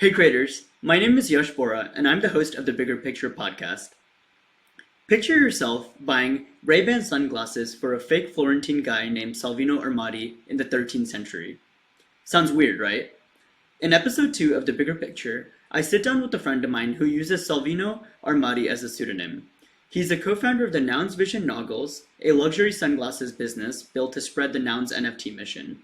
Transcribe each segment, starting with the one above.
Hey creators, my name is Yash Bora and I'm the host of the Bigger Picture podcast. Picture yourself buying Ray-Ban sunglasses for a fake Florentine guy named Salvino D'Armati in the 13th century. Sounds weird, right? In episode 2 of the Bigger Picture, I sit down with a friend of mine who uses Salvino D'Armati as a pseudonym. He's the co-founder of the Nouns Vision Noggles, a luxury sunglasses business built to spread the Nouns NFT mission.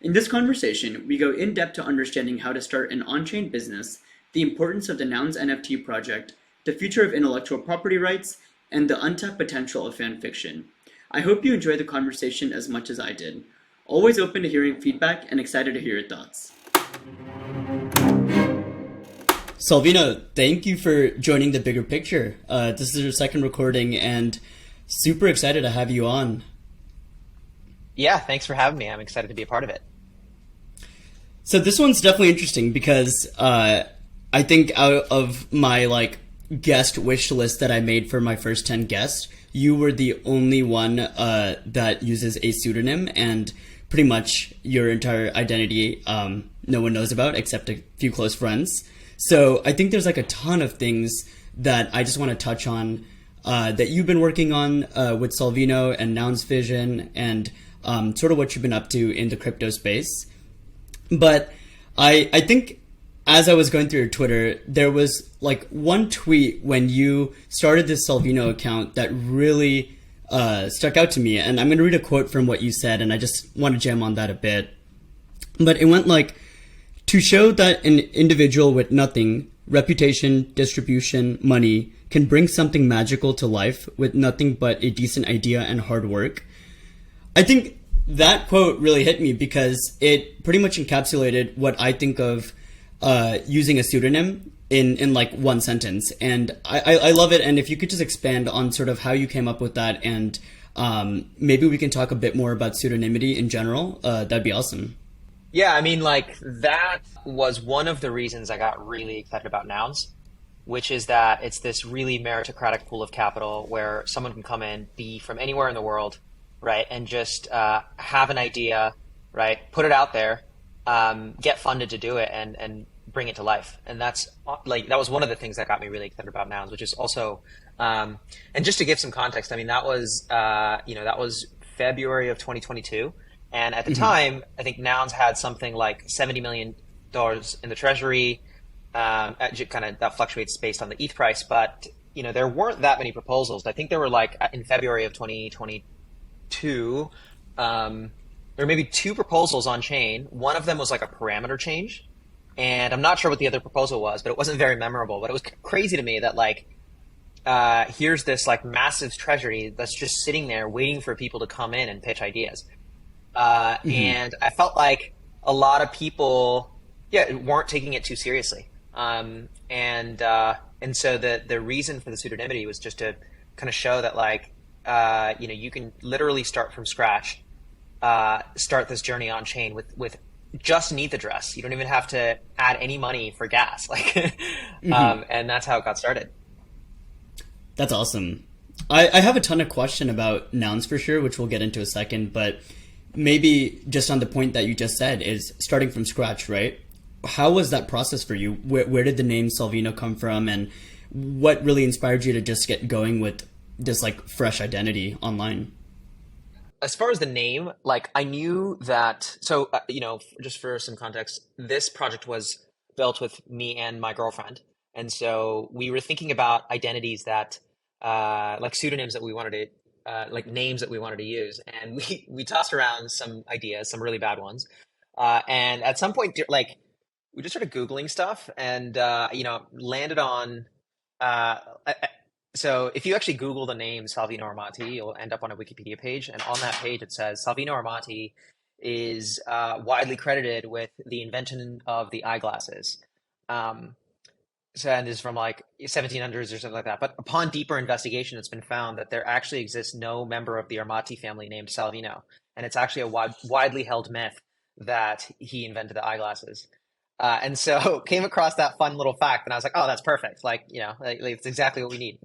In this conversation, we go in depth to understanding how to start an on-chain business, the importance of the Nouns NFT project, the future of intellectual property rights, and the untapped potential of fan fiction. I hope you enjoy the conversation as much as I did. Always open to hearing feedback and excited to hear your thoughts. Salvino, thank you for joining the Bigger Picture. This is your second recording and super excited to have you on. Yeah, thanks for having me. I'm excited to be a part of it. So this one's definitely interesting because I think out of my guest wish list that I made for my first 10 guests, you were the only one that uses a pseudonym, and pretty much your entire identity no one knows about except a few close friends. So I think there's a ton of things that I just want to touch on that you've been working on with Salvino and Nouns Vision and sort of what you've been up to in the crypto space. But I think as I was going through your Twitter, there was one tweet when you started this Salvino account that really stuck out to me. And I'm going to read a quote from what you said, and I just want to jam on that a bit. But it went to show that an individual with nothing, reputation, distribution, money, can bring something magical to life with nothing but a decent idea and hard work. I think that quote really hit me because it pretty much encapsulated what I think of using a pseudonym in one sentence. And I love it. And if you could just expand on sort of how you came up with that, and maybe we can talk a bit more about pseudonymity in general, that'd be awesome. Yeah, I mean, that was one of the reasons I got really excited about Nouns, which is that it's this really meritocratic pool of capital where someone can come in, be from anywhere in the world, right, and just have an idea, right, put it out there, get funded to do it, and bring it to life. And that's that was one of the things that got me really excited about Nouns, which is also, and just to give some context, I mean, that was February of 2022. And at the time, I think Nouns had something like $70 million in the treasury. That fluctuates based on the ETH price, but there weren't that many proposals. I think there were in February of 2022, there were maybe 2 proposals on chain. One of them was a parameter change, and I'm not sure what the other proposal was, but it wasn't very memorable. But it was crazy to me that here's this massive treasury that's just sitting there waiting for people to come in and pitch ideas. And I felt like a lot of people, weren't taking it too seriously. And so the reason for the pseudonymity was just to kind of show that you can literally start from scratch, start this journey on chain with just an ETH address. You don't even have to add any money for gas. And that's how it got started. That's awesome. I have a ton of question about Nouns for sure, which we'll get into a second, but maybe just on the point that you just said is starting from scratch, right? How was that process for you? Where did the name Salvino come from, and what really inspired you to just get going with this fresh identity online? As far as the name, I knew that, so, just for some context, this project was built with me and my girlfriend. And so we were thinking about identities that, pseudonyms that we wanted to, names that we wanted to use. And we tossed around some ideas, some really bad ones. And at some point, we just started Googling stuff and, landed on, so if you actually Google the name Salvino D'Armati, you'll end up on a Wikipedia page. And on that page, it says Salvino D'Armati is widely credited with the invention of the eyeglasses. And this is from 1700s or something like that. But upon deeper investigation, it's been found that there actually exists no member of the D'Armati family named Salvino. And it's actually a widely held myth that he invented the eyeglasses. And so came across that fun little fact, and I was like, oh, that's perfect. It's exactly what we need.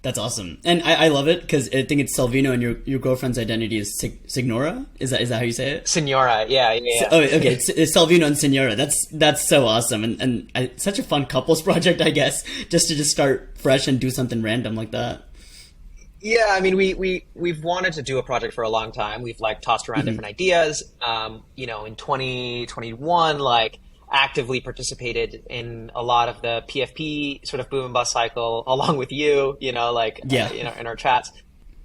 That's awesome, and I love it because I think it's Salvino, and your girlfriend's identity is Signora. Is that how you say it? Senora, yeah. Oh, okay. It's Salvino and Senora. That's so awesome, and such a fun couples project, I guess, just to start fresh and do something random like that. Yeah, I mean, we've wanted to do a project for a long time. We've like tossed around different ideas. In 2021, like actively participated in a lot of the PFP sort of boom and bust cycle, along with you. In our chats.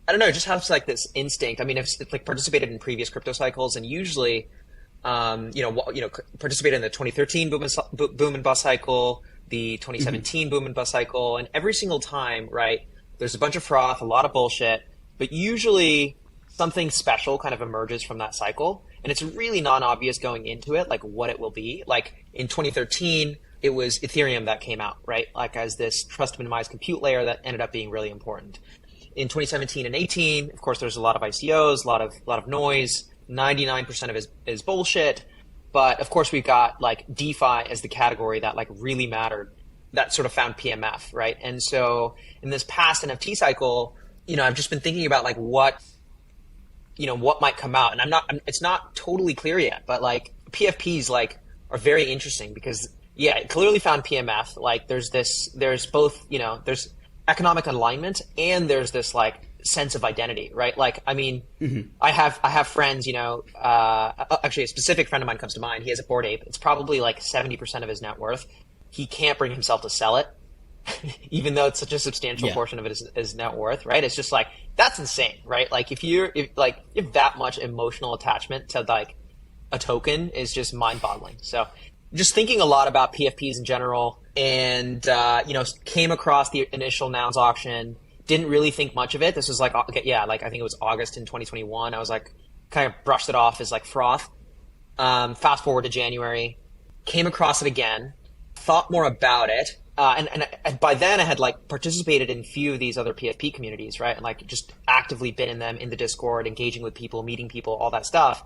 I don't know, it just has like this instinct. I mean, it's like participated in previous crypto cycles, and usually, participated in the 2013 boom and bust cycle, the 2017 boom and bust cycle, and every single time, right? There's a bunch of froth, a lot of bullshit, but usually something special kind of emerges from that cycle. And it's really non-obvious going into it, like what it will be. Like in 2013, it was Ethereum that came out, right? Like as this trust minimized compute layer that ended up being really important. In 2017 and 18, of course, there's a lot of ICOs, a lot of noise. 99% of it is bullshit. But of course, we've got like DeFi as the category that like really mattered, that sort of found PMF, right? And so in this past NFT cycle, I've just been thinking about like what might come out. And it's not totally clear yet, but like PFPs like are very interesting because it clearly found PMF. Like there's both, there's economic alignment and there's this like sense of identity, right? Like, I mean, I have friends, actually a specific friend of mine comes to mind. He has a Bored Ape. It's probably like 70% of his net worth. He can't bring himself to sell it, even though it's such a substantial portion of it is net worth, right? It's just like, that's insane, right? Like if you have that much emotional attachment to like a token is just mind boggling. So just thinking a lot about PFPs in general and, came across the initial Nouns auction, didn't really think much of it. This was like, I think it was August in 2021. I was like, kind of brushed it off as like froth. Fast forward to January, came across it again, thought more about it. And by then I had like participated in a few of these other PFP communities, right? And like just actively been in them in the Discord, engaging with people, meeting people, all that stuff.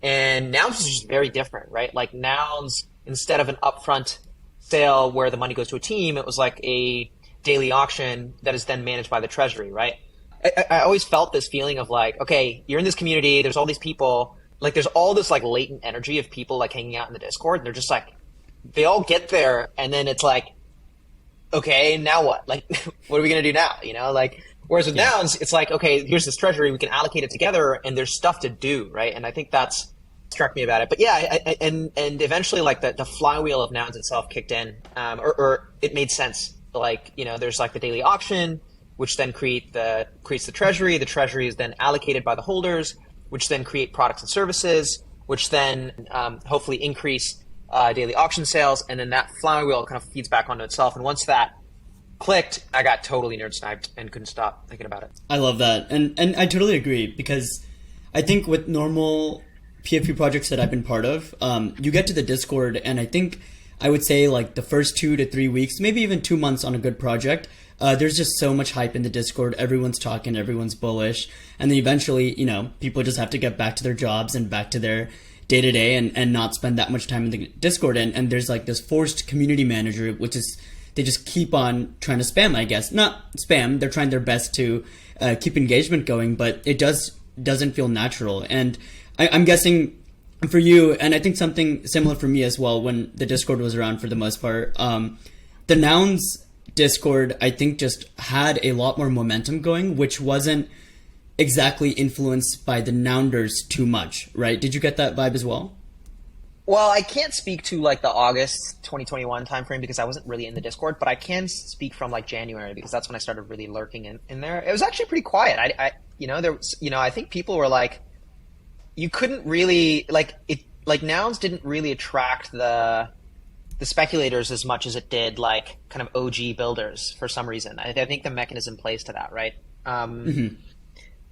And Nouns is just very different, right? Like Nouns, instead of an upfront sale where the money goes to a team, it was like a daily auction that is then managed by the treasury, right? I always felt this feeling of like, okay, you're in this community, there's all these people, like there's all this like latent energy of people like hanging out in the Discord, and they're just like, they all get there, and then it's like, okay, now what? Like, what are we going to do now? Whereas with Nouns, it's like, okay, here's this treasury, we can allocate it together, and there's stuff to do, right? And I think that's struck me about it. But and eventually, like, the flywheel of Nouns itself kicked in, or it made sense. Like, there's like the daily auction, which then creates the treasury. The treasury is then allocated by the holders, which then create products and services, which then hopefully increase daily auction sales, and then that flywheel kind of feeds back onto itself. And once that clicked, I got totally nerd sniped and couldn't stop thinking about it. I love that, and I totally agree, because I think with normal PFP projects that I've been part of, you get to the Discord, and I would say like the first 2 to 3 weeks, maybe even 2 months on a good project, there's just so much hype in the Discord. Everyone's talking, everyone's bullish, and then eventually, people just have to get back to their jobs and back to their day-to-day and not spend that much time in the Discord. And there's like this forced community manager, which is, they just keep on trying to spam, I guess. Not spam, they're trying their best to keep engagement going, but it doesn't feel natural. And I'm guessing for you, and I think something similar for me as well, when the Discord was around for the most part, the Nouns Discord, I think, just had a lot more momentum going, which wasn't exactly influenced by the Nounders too much, right? Did you get that vibe as well? Well, I can't speak to like the August 2021 timeframe because I wasn't really in the Discord, but I can speak from like January because that's when I started really lurking in there. It was actually pretty quiet. I think people were like, you couldn't really Nouns didn't really attract the speculators as much as it did like kind of OG builders for some reason. I think the mechanism plays to that, right?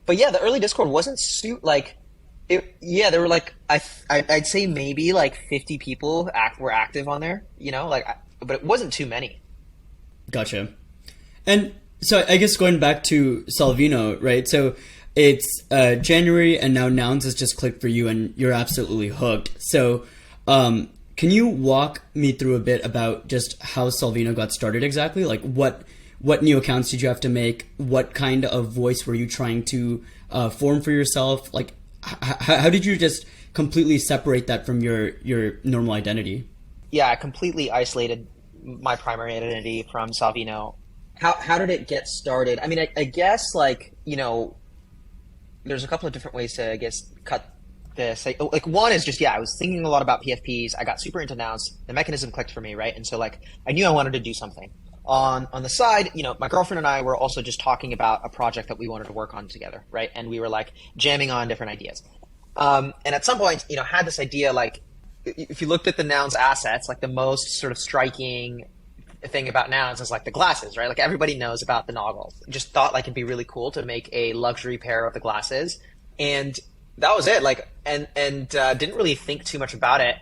But yeah, the early Discord wasn't there were like I'd say maybe like 50 people were active on there, but it wasn't too many. Gotcha. And so I guess going back to Salvino, right? So it's January, and now Nouns has just clicked for you, and you're absolutely hooked. So can you walk me through a bit about just how Salvino got started exactly? Like what what new accounts did you have to make? What kind of voice were you trying to form for yourself? Like, how did you just completely separate that from your normal identity? Yeah, I completely isolated my primary identity from Salvino. How did it get started? I mean, I guess, like, you know, there's a couple of different ways to, I guess, cut this. Like one is just, I was thinking a lot about PFPs. I got super into Nouns. The mechanism clicked for me, right? And so, like, I knew I wanted to do something. On the side, you know, my girlfriend and I were also just talking about a project that we wanted to work on together, right? And we were, like, jamming on different ideas. And at some point, you know, had this idea, like, if you looked at the Nouns assets, like, the most sort of striking thing about Nouns is, like, the glasses, right? Like, everybody knows about the Noggles. Just thought, like, it'd be really cool to make a luxury pair of the glasses. And that was it. Like, and didn't really think too much about it.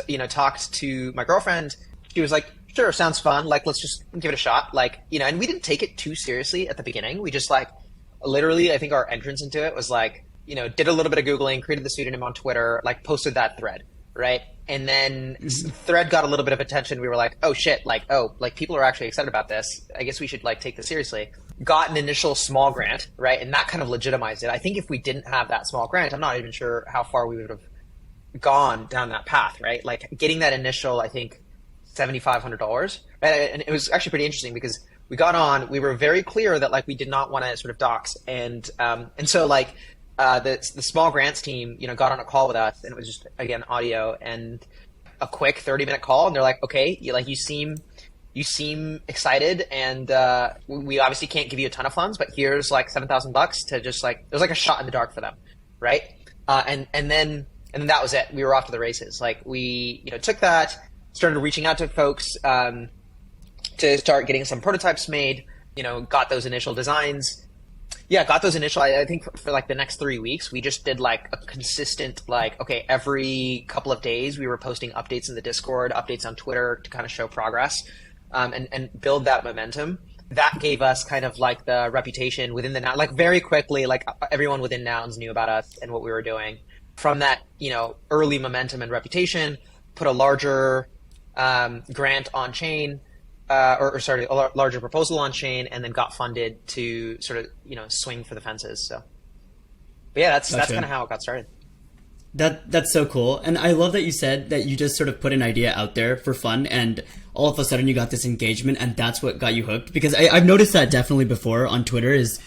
You know, talked to my girlfriend. She was like, sure, sounds fun. Like, let's just give it a shot. Like, you know, and we didn't take it too seriously at the beginning. We just, like, literally, I think our entrance into it was, like, you know, did a little bit of Googling, created the pseudonym on Twitter, like, posted that thread, right? And then thread got a little bit of attention. We were like, oh shit, like, people are actually excited about this. I guess we should, like, take this seriously. Got an initial small grant, right? And that kind of legitimized it. I think if we didn't have that small grant, I'm not even sure how far we would have gone down that path, right? Like, getting that initial, I think, $7,500, right? And it was actually pretty interesting because we got on, we were very clear that, like, we did not want to sort of dox. And so, like, the small grants team, you know, got on a call with us, and it was just, again, audio and a quick 30-minute call. And they're like, okay, you seem excited, and we obviously can't give you a ton of funds, but here's, like, $7,000 to just, like, it was like a shot in the dark for them, right? And then that was it. We were off to the races. Like, we, you know, took that, started reaching out to folks to start getting some prototypes made, you know, got those initial designs. Yeah, got those initial, I think for like the next 3 weeks, we just did like a consistent, like, okay, every couple of days we were posting updates in the Discord, updates on Twitter to kind of show progress and build that momentum. That gave us kind of like the reputation within the, like, very quickly, like, everyone within Nouns knew about us and what we were doing. From that, you know, early momentum and reputation, put a larger grant on chain, or sorry, a larger proposal on chain, and then got funded to sort of, you know, swing for the fences. So, but yeah, that's kind of how it got started. That's so cool. And I love that you said that you just sort of put an idea out there for fun, and all of a sudden you got this engagement, and that's what got you hooked. Because I've noticed that definitely before on Twitter is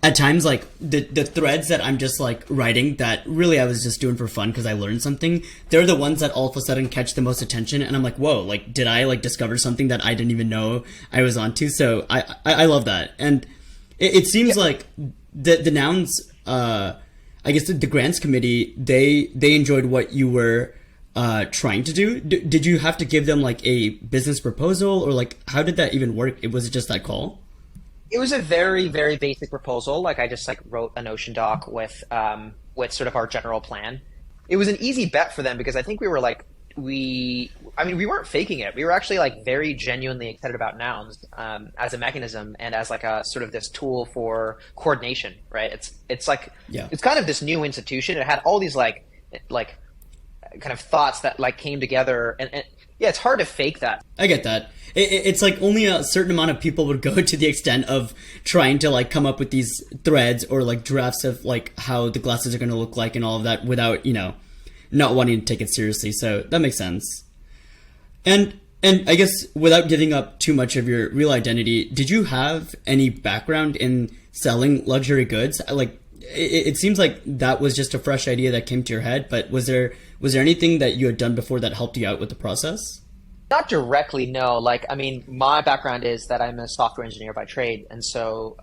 at times, like, the threads that I'm just, like, writing that really I was just doing for fun because I learned something, they're the ones that all of a sudden catch the most attention, and I'm like, whoa, like, did I, like, discover something that I didn't even know I was onto? So I love that. And it seems like the Nouns, I guess the grants committee, they enjoyed what you were trying to do. Did you have to give them, like, a business proposal, or, like, how did that even work? Was it just that call? It was a very, very basic proposal. Like, I just, like, wrote a Notion doc with sort of our general plan. It was an easy bet for them because I think we were like, we weren't faking it. We were actually, like, very genuinely excited about Nouns as a mechanism and as, like, a sort of this tool for coordination, right? It's like, it's kind of this new institution. It had all these like kind of thoughts that, like, came together, and yeah, it's hard to fake that. I get that. It's like only a certain amount of people would go to the extent of trying to, like, come up with these threads or, like, drafts of, like, how the glasses are going to look like and all of that without, you know, not wanting to take it seriously. So that makes sense. And I guess without giving up too much of your real identity, did you have any background in selling luxury goods? Like, it seems like that was just a fresh idea that came to your head, but was there anything that you had done before that helped you out with the process? Not directly, no. Like, I mean, my background is that I'm a software engineer by trade. And so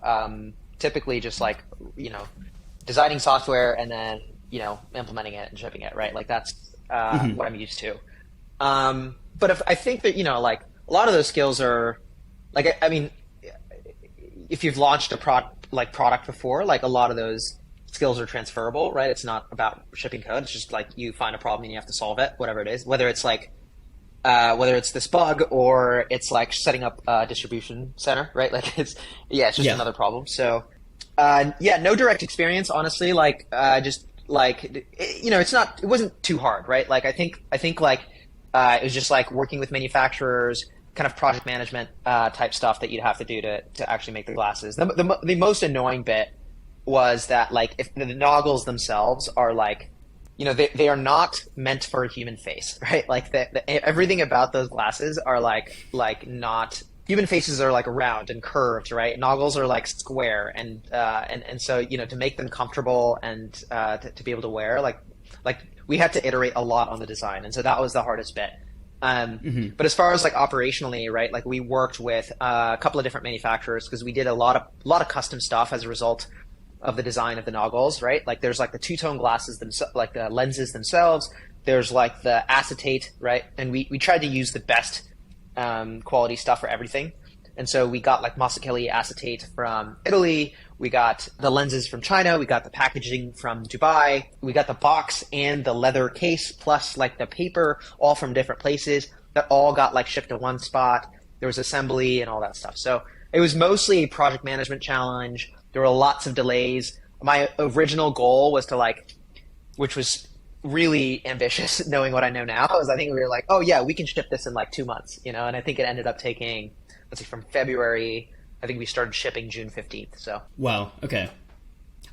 typically just, like, you know, designing software and then, you know, implementing it and shipping it, right? Like, that's what I'm used to. But I think that, you know, like, a lot of those skills are, like, I mean, if you've launched a product before, like, a lot of those skills are transferable, right? It's not about shipping code. It's just, like, you find a problem and you have to solve it, whatever it is, whether it's, like, whether it's this bug or it's, like, setting up a distribution center, right? Like, it's just another problem. So, no direct experience, honestly. Like, just, like, you know, it wasn't too hard, right? Like, I think like, it was just, like, working with manufacturers, kind of project management type stuff that you'd have to do to actually make the glasses. The most annoying bit was that like if the noggles themselves are like, they are not meant for a human face, right? Like everything about those glasses are like not human faces are like round and curved, right? Noggles are like square, and so to make them comfortable and to be able to wear, like we had to iterate a lot on the design, and so that was the hardest bit. But as far as like operationally, right? Like we worked with a couple of different manufacturers because we did a lot of custom stuff as a result of the design of the noggles, right? Like there's like the two-tone glasses like the lenses themselves. There's like the acetate, right? And we tried to use the best quality stuff for everything. And so we got like Masakeli acetate from Italy. We got the lenses from China. We got the packaging from Dubai. We got the box and the leather case plus like the paper all from different places that all got like shipped to one spot. There was assembly and all that stuff. So it was mostly a project management challenge. There were lots of delays. My original goal was which was really ambitious knowing what I know now, is I think we were like, oh yeah, we can ship this in like 2 months, and I think it ended up taking, let's see, from February, I think we started shipping June 15th. So. Wow. Okay.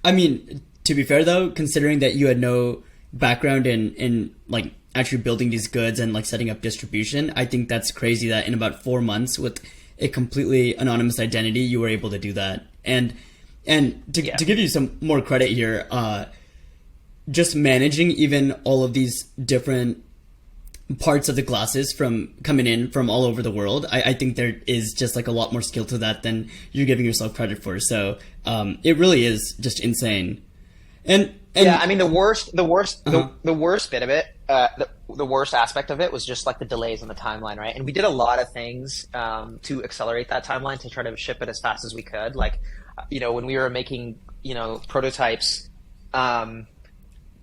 I mean, to be fair though, considering that you had no background in like actually building these goods and like setting up distribution, I think that's crazy that in about 4 months with a completely anonymous identity, you were able to do that. And to give you some more credit here, just managing even all of these different parts of the glasses from coming in from all over the world, I think there is just like a lot more skill to that than you're giving yourself credit for. So it really is just insane. And yeah, I mean the worst bit of it, the worst aspect of it was just like the delays on the timeline, right? And we did a lot of things to accelerate that timeline to try to ship it as fast as we could. Like, when we were making, prototypes,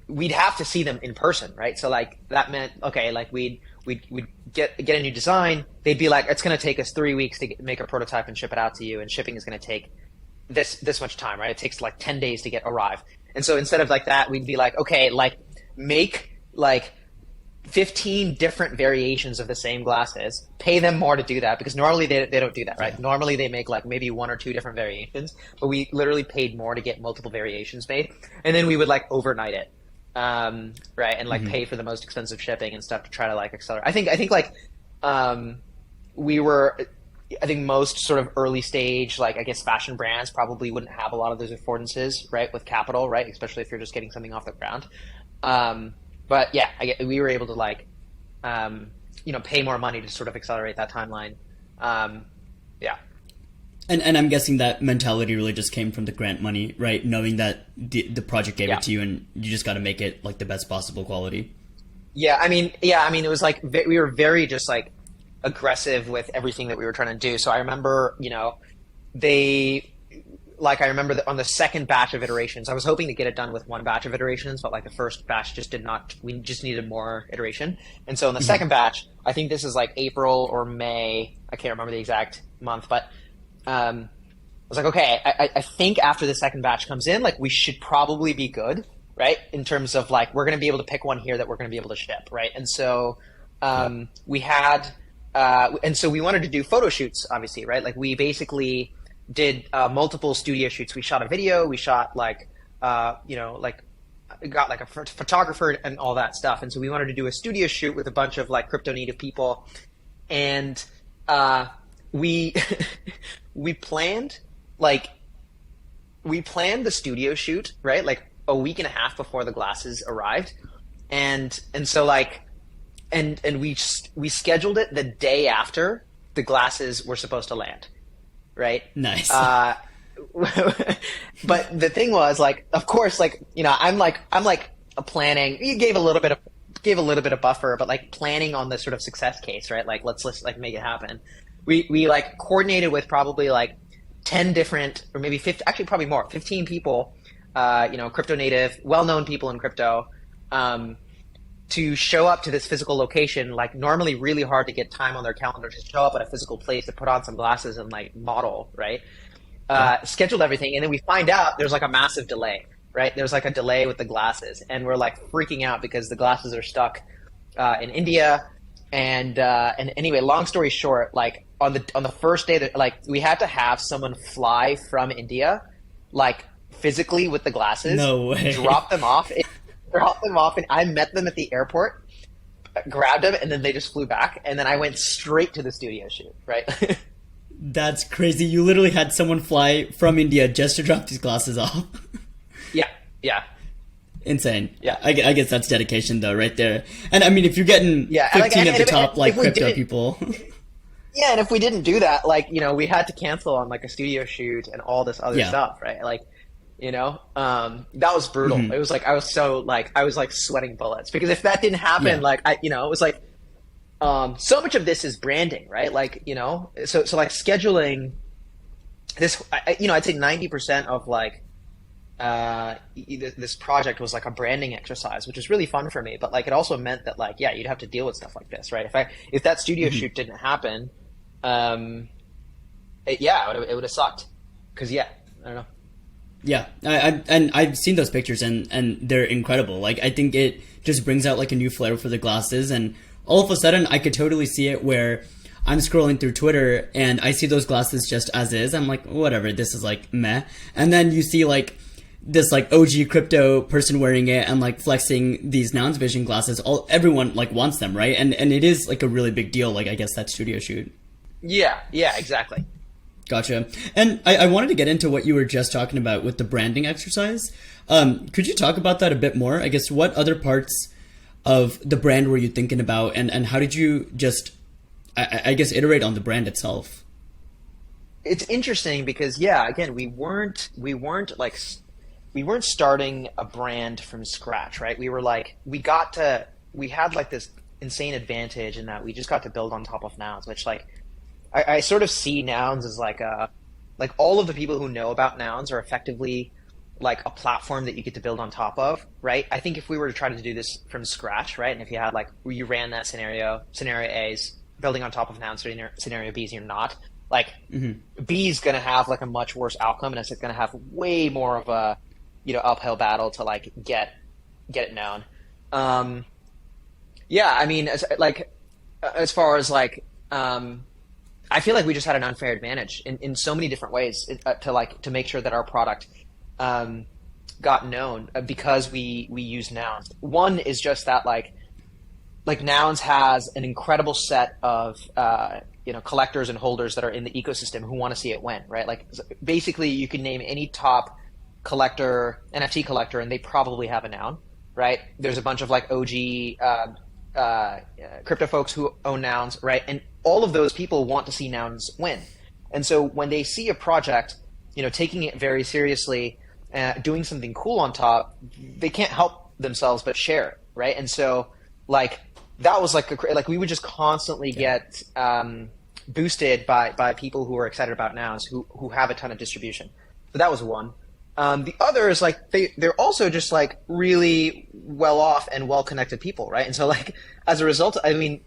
we'd have to see them in person, right? So like that meant, okay, like we'd get a new design. They'd be like, it's going to take us 3 weeks to make a prototype and ship it out to you, and shipping is going to take this much time, right? It takes like 10 days to arrive. And so instead of like that, we'd be like, okay, like make like 15 different variations of the same glasses, pay them more to do that, because normally they don't do that, right? Normally they make like maybe 1 or 2 different variations, but we literally paid more to get multiple variations made. And then we would like overnight it. Right. And like pay for the most expensive shipping and stuff to try to like accelerate. I think like, we were, I think most sort of early stage, like I guess fashion brands probably wouldn't have a lot of those affordances, right? With capital, right? Especially if you're just getting something off the ground. But yeah, we were able to like, pay more money to sort of accelerate that timeline. Yeah. And I'm guessing that mentality really just came from the grant money, right? Knowing that the project gave it to you and you just got to make it like the best possible quality. Yeah. I mean, it was like, we were very just like aggressive with everything that we were trying to do. So I remember, I remember that on the second batch of iterations, I was hoping to get it done with one batch of iterations, but like the first batch we just needed more iteration. And so in the second batch, I think this is like April or May, I can't remember the exact month, but I was like, okay, I think after the second batch comes in, like we should probably be good, right? In terms of like, we're going to be able to pick one here that we're going to be able to ship, right? And so we had, and so we wanted to do photo shoots, obviously, right? Like we basically did multiple studio shoots. We shot a video, we shot like, got like a photographer and all that stuff. And so we wanted to do a studio shoot with a bunch of like crypto native people. And we planned the studio shoot, right? Like a week and a half before the glasses arrived. And so like, and we scheduled it the day after the glasses were supposed to land. Right. Nice. But the thing was like, of course, like, I'm like a planning, you gave a little bit of buffer, but like planning on the sort of success case, right? Like, let's like make it happen. We like coordinated with probably like 10 different, or maybe 50, actually probably more, 15 people, crypto native, well-known people in crypto, to show up to this physical location, like normally really hard to get time on their calendar to show up at a physical place to put on some glasses and like model, right? Scheduled everything. And then we find out there's like a massive delay, right? There's like a delay with the glasses, and we're like freaking out because the glasses are stuck in India. And anyway, long story short, like on the first day that like we had to have someone fly from India, like physically with the glasses, No way. drop them off, and I met them at the airport, grabbed them, and then they just flew back, and then I went straight to the studio shoot, right? That's crazy. You literally had someone fly from India just to drop these glasses off. Yeah, yeah. Insane. Yeah. I guess that's dedication though, right there. And I mean, if you're getting 15 of the top like crypto people. Yeah, and if we didn't do that, like, you know, we had to cancel on like a studio shoot and all this other stuff, right? Like, you know, that was brutal. It was like I was sweating bullets because if that didn't happen, like it was like so much of this is branding, right? Like, you know, so like scheduling this, I'd say 90% of like this project was like a branding exercise, which was really fun for me. But like, it also meant that like, you'd have to deal with stuff like this, right? If that studio shoot didn't happen, it would have sucked. Cause I don't know. Yeah, I've seen those pictures and they're incredible. Like, I think it just brings out like a new flair for the glasses, and all of a sudden I could totally see it where I'm scrolling through Twitter and I see those glasses just as is. I'm like, whatever, this is like meh. And then you see like this like OG crypto person wearing it and like flexing these Nouns Vision glasses. Everyone like wants them, right? And it is like a really big deal. Like, I guess that studio shoot. Yeah, exactly. Gotcha. And I wanted to get into what you were just talking about with the branding exercise. Could you talk about that a bit more? I guess what other parts of the brand were you thinking about, and how did you just, I guess, iterate on the brand itself? It's interesting because again, we weren't starting a brand from scratch, right? We had like this insane advantage in that we just got to build on top of Nouns, which like, I sort of see Nouns as like all of the people who know about Nouns are effectively like a platform that you get to build on top of, right? I think if we were to try to do this from scratch, right? And if you had like, you ran that scenario A's building on top of Nouns, scenario B's, you're not, like B's going to have like a much worse outcome, and it's going to have way more of a, uphill battle to like get it known. I mean, as far as like, I feel like we just had an unfair advantage in so many different ways to make sure that our product got known because we use Nouns. One is just that like Nouns has an incredible set of collectors and holders that are in the ecosystem who want to see it win, right? Like basically you can name any top NFT collector and they probably have a Noun, right? There's a bunch of like OG crypto folks who own Nouns, right? And all of those people want to see Nouns win. And so when they see a project, taking it very seriously, doing something cool on top, they can't help themselves but share it, right? And so like that was like we would just constantly get boosted by people who are excited about Nouns who have a ton of distribution. So that was one. The other is like they're also just like really well off and well connected people, right? And so like as a result, I mean,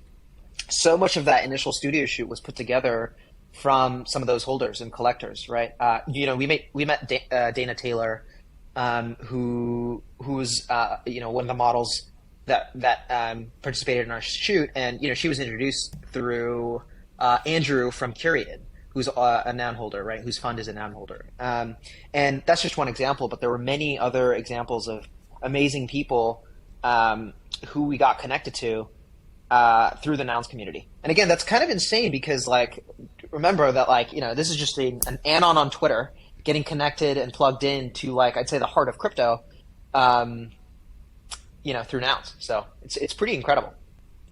so much of that initial studio shoot was put together from some of those holders and collectors, right? We met Dana Taylor, who's one of the models that participated in our shoot, and she was introduced through Andrew from Curated, who's a Noun holder, right? Whose fund is a Noun holder, and that's just one example. But there were many other examples of amazing people who we got connected to through the Nouns community. And again, that's kind of insane because like, remember that like, this is just an anon on Twitter getting connected and plugged in to like, I'd say the heart of crypto, through Nouns. So it's pretty incredible.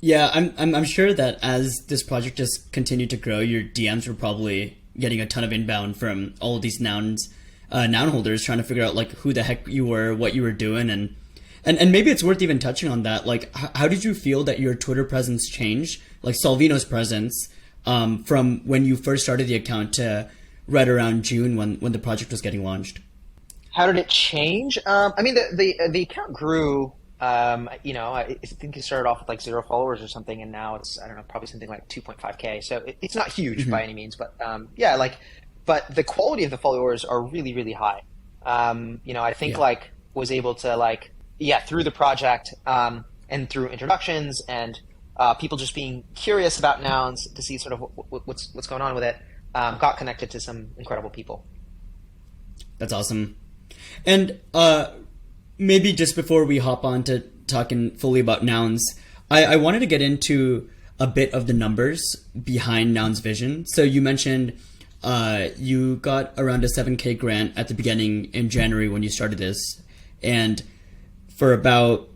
Yeah, I'm sure that as this project just continued to grow, your DMs were probably getting a ton of inbound from all of these Noun holders trying to figure out like who the heck you were, what you were doing, and maybe it's worth even touching on that. Like, how did you feel that your Twitter presence changed, like Salvino's presence, from when you first started the account to right around June when the project was getting launched? How did it change? I mean, the account grew. I think it started off with like 0 followers or something, and now it's, I don't know, probably something like 2.5K. So it's not huge by any means, but but the quality of the followers are really, really high. I think was able to through the project and through introductions and people just being curious about Nouns to see sort of what's going on with it, got connected to some incredible people. That's awesome. And maybe just before we hop on to talking fully about Nouns, I wanted to get into a bit of the numbers behind Nouns' vision. So you mentioned you got around a 7K grant at the beginning in January when you started this, and for about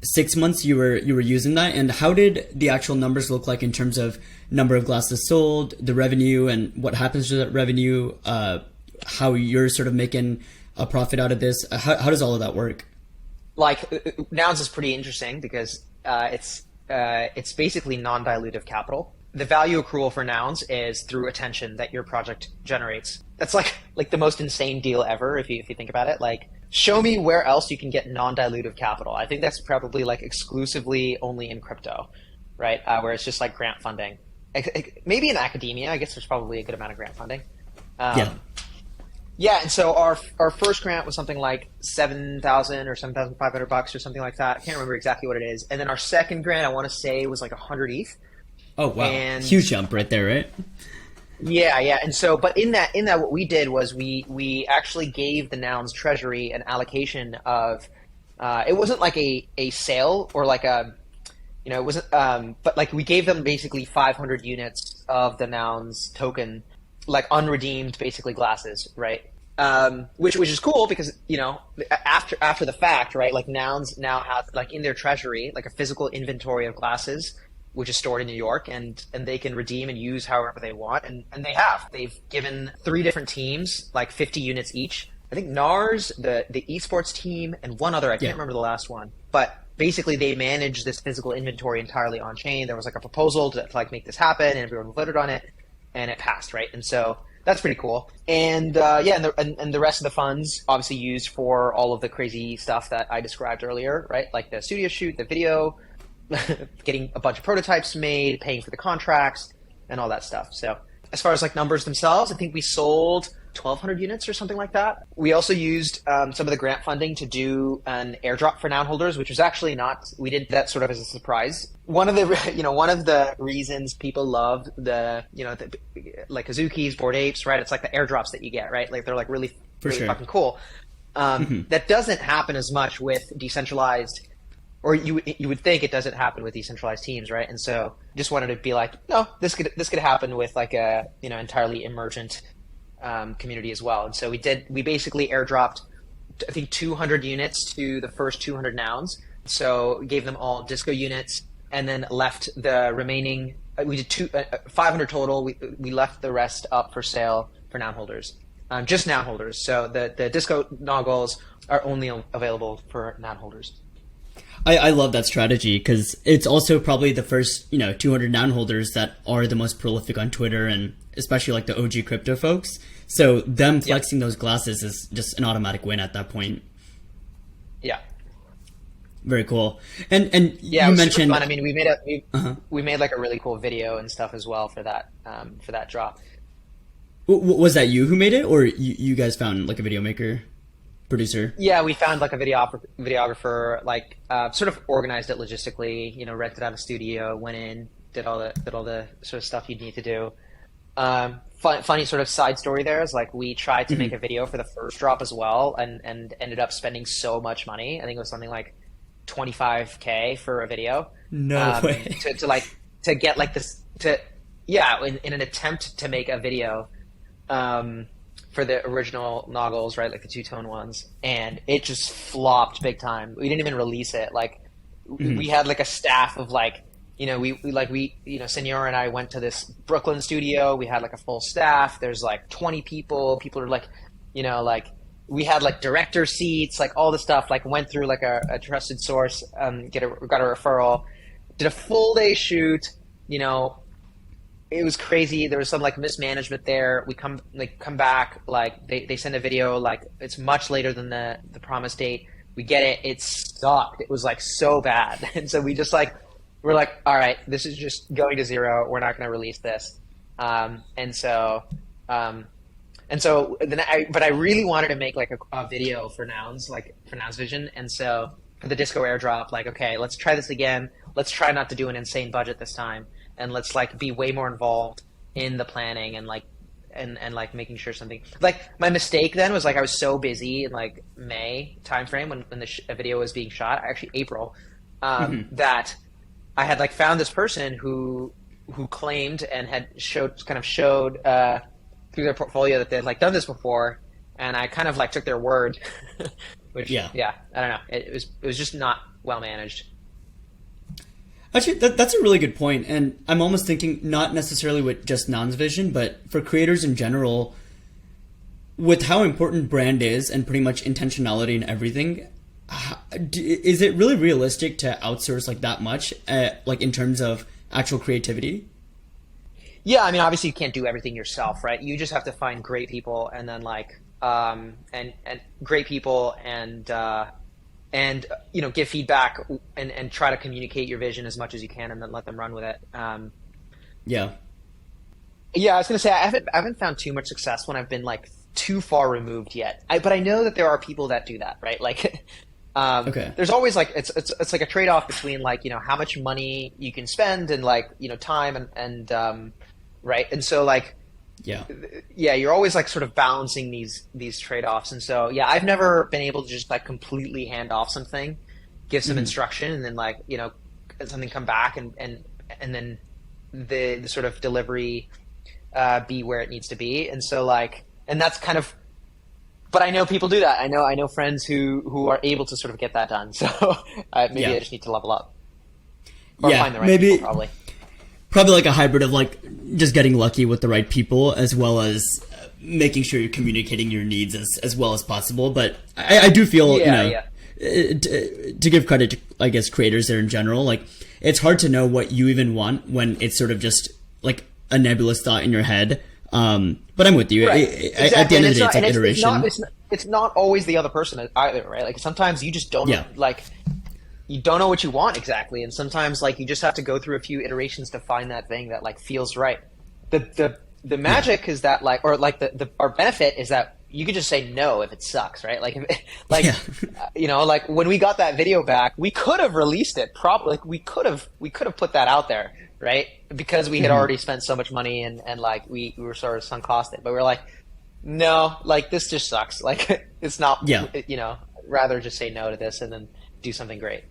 6 months you were using that. And how did the actual numbers look like in terms of number of glasses sold, the revenue, and what happens to that revenue? How you're sort of making a profit out of this? How does all of that work? Like, Nouns is pretty interesting because it's basically non-dilutive capital. The value accrual for Nouns is through attention that your project generates. That's like the most insane deal ever if you think about it. Like, show me where else you can get non-dilutive capital. I think that's probably like exclusively only in crypto, right? Where it's just like grant funding. Maybe in academia, I guess there's probably a good amount of grant funding. Yeah, and so our first grant was something like $7,000 or $7,500 or something like that. I can't remember exactly what it is. And then our second grant, I want to say, was like 100 ETH. Oh wow, and huge jump right there, right? Yeah. And so, but in that, what we did was we actually gave the Nouns treasury an allocation of, it wasn't like a sale or like a, it wasn't, but like we gave them basically 500 units of the Nouns token, like unredeemed, basically glasses, right? Which is cool because, after the fact, right? Like Nouns now has like in their treasury, like a physical inventory of glasses, which is stored in New York, and they can redeem and use however they want. And they've given 3 different teams, like 50 units each. I think NARS, the esports team, and one other, I can't remember the last one. But basically they manage this physical inventory entirely on chain. There was like a proposal to like make this happen, and everyone voted on it, and it passed, right? And so that's pretty cool. And and the rest of the funds obviously used for all of the crazy stuff that I described earlier, right? Like the studio shoot, the video, getting a bunch of prototypes made, paying for the contracts, and all that stuff. So as far as like numbers themselves, I think we sold 1,200 units or something like that. We also used some of the grant funding to do an airdrop for Noun holders, which was actually we did that sort of as a surprise. One of the reasons people love like Azukis, Bored Apes, right? It's like the airdrops that you get, right? Like they're like really fucking cool. That doesn't happen as much with decentralized, or you would think it doesn't happen with decentralized teams, right? And so just wanted to be like, no, this could happen with like a entirely emergent community as well. And so we basically airdropped, I think, 200 units to the first 200 Nouns. So gave them all disco units, and then left the remaining. We did 500 total. We left the rest up for sale for Noun holders, just Noun holders. So the disco noggles are only available for Noun holders. I love that strategy because it's also probably the first 200 Noun holders that are the most prolific on Twitter, and especially like the OG crypto folks. So them flexing those glasses is just an automatic win at that point. Yeah. Very cool. And yeah, you it was mentioned super fun. I mean, we made like a really cool video and stuff as well for that drop. Was that you who made it, or you guys found like a video maker? Producer? Yeah, we found like a videographer, like sort of organized it logistically, rented out a studio, went in, did all the sort of stuff you'd need to do. Funny sort of side story there is like we tried to make a video for the first drop as well, and ended up spending so much money. I think it was something like $25K for a video. No way. To get like this in an attempt to make a video for the original noggles, right, like the two-tone ones, and it just flopped big time. We didn't even release it. Like we had like a staff of like, Senor and I went to this Brooklyn studio. We had like a full staff. There's like 20 people. People are like, we had like director seats, like all the stuff. Like went through like a trusted source, got a referral, did a full day shoot. It was crazy. There was some like mismanagement there. We come back, like they send a video, like it's much later than the promised date. We get it. It sucked. It was like so bad. And so we're like, all right, this is just going to zero. We're not going to release this. And so then I really wanted to make like a video for Nouns, like for Nouns Vision. And so for the disco airdrop, like, okay, let's try this again. let's try not to do an insane budget this time, and let's like be way more involved in the planning and like and like making sure something like my mistake then was like I was so busy in like May timeframe when the video was being shot, actually April, that I had like found this person who claimed and had showed through their portfolio that they had like done this before, and I kind of like took their word, which I don't know, it was just not well managed. Actually, that's a really good point, and I'm almost thinking not necessarily with just Nouns vision, but for creators in general, with how important brand is and pretty much intentionality in everything, is it really realistic to outsource like that much, like in terms of actual creativity? Yeah, I mean, obviously you can't do everything yourself, right? You just have to find great people, and then like and great people and you know, give feedback and try to communicate your vision as much as you can, and then let them run with it. Yeah, I was gonna say I haven't found too much success when I've been like too far removed yet. But I know that there are people that do that, right? Like, okay. There's always like it's like a trade off between like, you know, how much money you can spend and like, you know, time and right, and so like. Yeah, you're always like sort of balancing these trade-offs, and so I've never been able to just like completely hand off something, give some instruction, and then like, you know, something come back and then the sort of delivery be where it needs to be, and so like, and that's kind of, but I know people do that. I know friends who are able to sort of get that done. So maybe I just need to level up or find the right people, probably. Probably like a hybrid of like just getting lucky with the right people, as well as making sure you're communicating your needs as well as possible. But I do feel, to give credit to, I guess, creators there in general, like it's hard to know what you even want when it's sort of just like a nebulous thought in your head. But I'm with you. Right. Exactly. At the end of the day, it's like iteration. It's not always the other person either, right? Like sometimes you just don't like. You don't know what you want exactly, and sometimes like you just have to go through a few iterations to find that thing that like feels right. The magic is that like, or like our benefit is that you could just say no if it sucks, right? Like you know, like when we got that video back, we could have released it. Probably like we could have put that out there, right? Because we had already spent so much money and like we were sort of sunk cost it, but we're like, no, like this just sucks. Like it's not, you know, rather just say no to this and then do something great.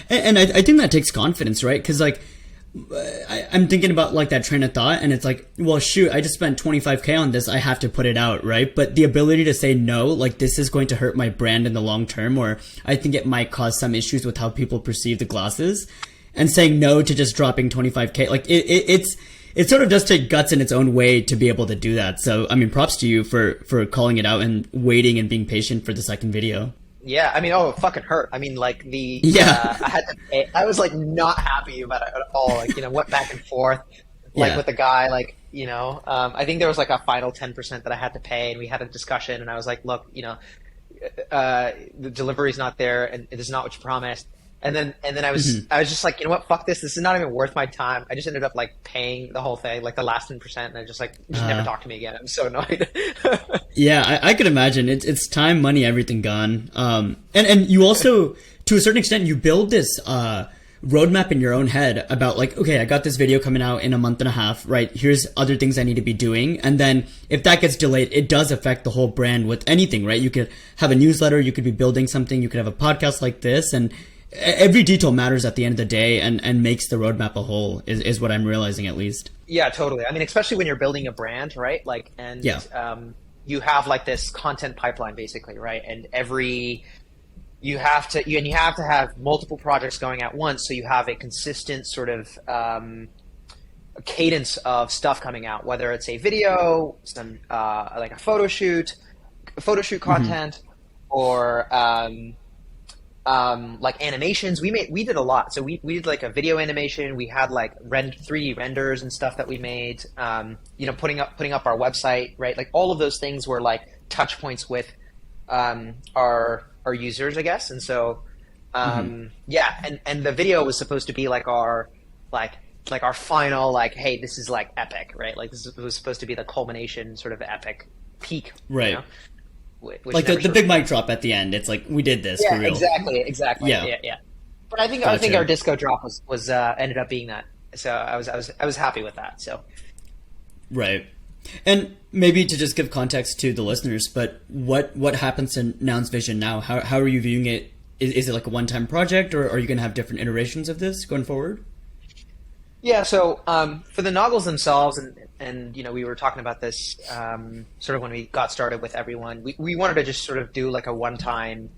And I think that takes confidence, right? Because like I'm thinking about like that train of thought, and it's like, well, shoot, I just spent $25,000 on this. I have to put it out, right? But the ability to say no, like this is going to hurt my brand in the long term, or I think it might cause some issues with how people perceive the glasses, and saying no to just dropping $25,000, like it sort of does take guts in its own way to be able to do that. So I mean, props to you for calling it out and waiting and being patient for the second video. Yeah, I mean, it fucking hurt. I mean, like I had to pay. I was like not happy about it at all. Like, you know, went back and forth, like with the guy, like, you know, I think there was like a final 10% that I had to pay, and we had a discussion, and I was like, look, you know, the delivery's not there, and it is not what you promised. And then I was just like, you know what, fuck this. This is not even worth my time. I just ended up like paying the whole thing, like the last 10%, and I just like never talk to me again. I'm so annoyed. Yeah, I could imagine. It's time, money, everything gone. And you also, to a certain extent, you build this roadmap in your own head about like, okay, I got this video coming out in a month and a half, right? Here's other things I need to be doing. And then if that gets delayed, it does affect the whole brand with anything, right? You could have a newsletter, you could be building something, you could have a podcast like this, and every detail matters at the end of the day and makes the roadmap a whole is what I'm realizing, at least. Yeah, totally. I mean, especially when you're building a brand, right? Like, and you have like this content pipeline basically, right? And you have to have multiple projects going at once, so you have a consistent sort of cadence of stuff coming out, whether it's a video, some like a photo shoot content, or like animations. We did a lot. So we did like a video animation. We had like 3D renders and stuff that we made. You know, putting up our website, right? Like all of those things were like touch points with our users, I guess. And so and the video was supposed to be like our final like, hey, this is like epic, right? Like this was supposed to be the culmination, sort of epic peak, right? You know? Like the big mic drop at the end. It's like, we did this for real. Exactly. Yeah. But I think our Gotcha. disco drop was ended up being that. So I was happy with that. So Right. And maybe to just give context to the listeners, but what happens to Noun's vision now? How are you viewing it? Is it like a one-time project, or are you going to have different iterations of this going forward? yeah, so for the noggles themselves, and we were talking about this sort of when we got started with everyone. We wanted to just sort of do like a one time,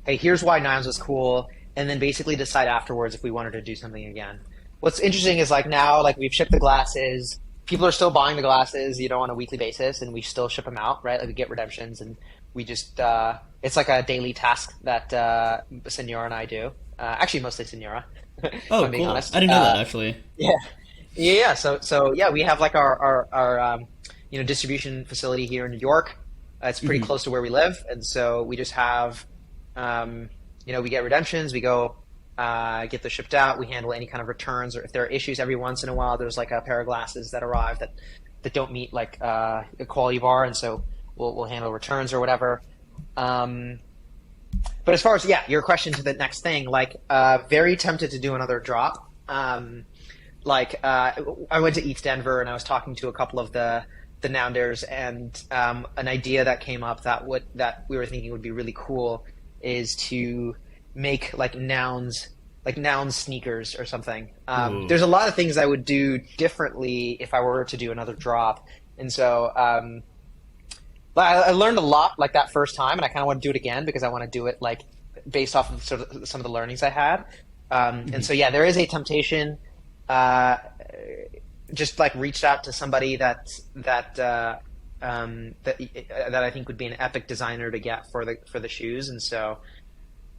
hey, here's why Nouns was cool, and then basically decide afterwards if we wanted to do something again. What's interesting is like now, like we've shipped the glasses, people are still buying the glasses, on a weekly basis, and we still ship them out, right? Like we get redemptions, and we just it's like a daily task that Senora and I do. Actually, mostly Senora, if Oh, I'm being cool. honest. I didn't know that actually. Yeah, yeah. So yeah, we have like our distribution facility here in New York. It's pretty close to where we live, and so we just have we get redemptions. We go get those shipped out. We handle any kind of returns, or if there are issues every once in a while, there's like a pair of glasses that arrive that don't meet like a quality bar, and so we'll handle returns or whatever. But as far as your question to the next thing, like very tempted to do another drop. I went to East Denver and I was talking to a couple of the Nounders, and an idea that came up that we were thinking would be really cool is to make like Nouns sneakers or something. Ooh. There's a lot of things I would do differently if I were to do another drop, and so but I learned a lot like that first time, and I kind of want to do it again because I want to do it like based off of sort of some of the learnings I had. And so there is a temptation. Just like reached out to somebody that I think would be an epic designer to get for the shoes, and so.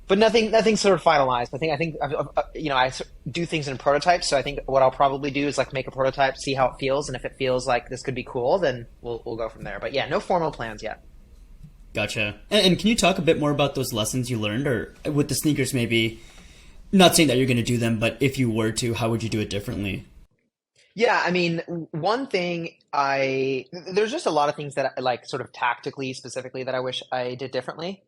But nothing sort of finalized. I think I do things in prototypes. So I think what I'll probably do is like make a prototype, see how it feels, and if it feels like this could be cool, then we'll go from there. But no formal plans yet. Gotcha. And can you talk a bit more about those lessons you learned, or with the sneakers maybe? Not saying that you're going to do them, but if you were to, how would you do it differently? Yeah, I mean, one thing there's just a lot of things that I like sort of tactically, specifically that I wish I did differently.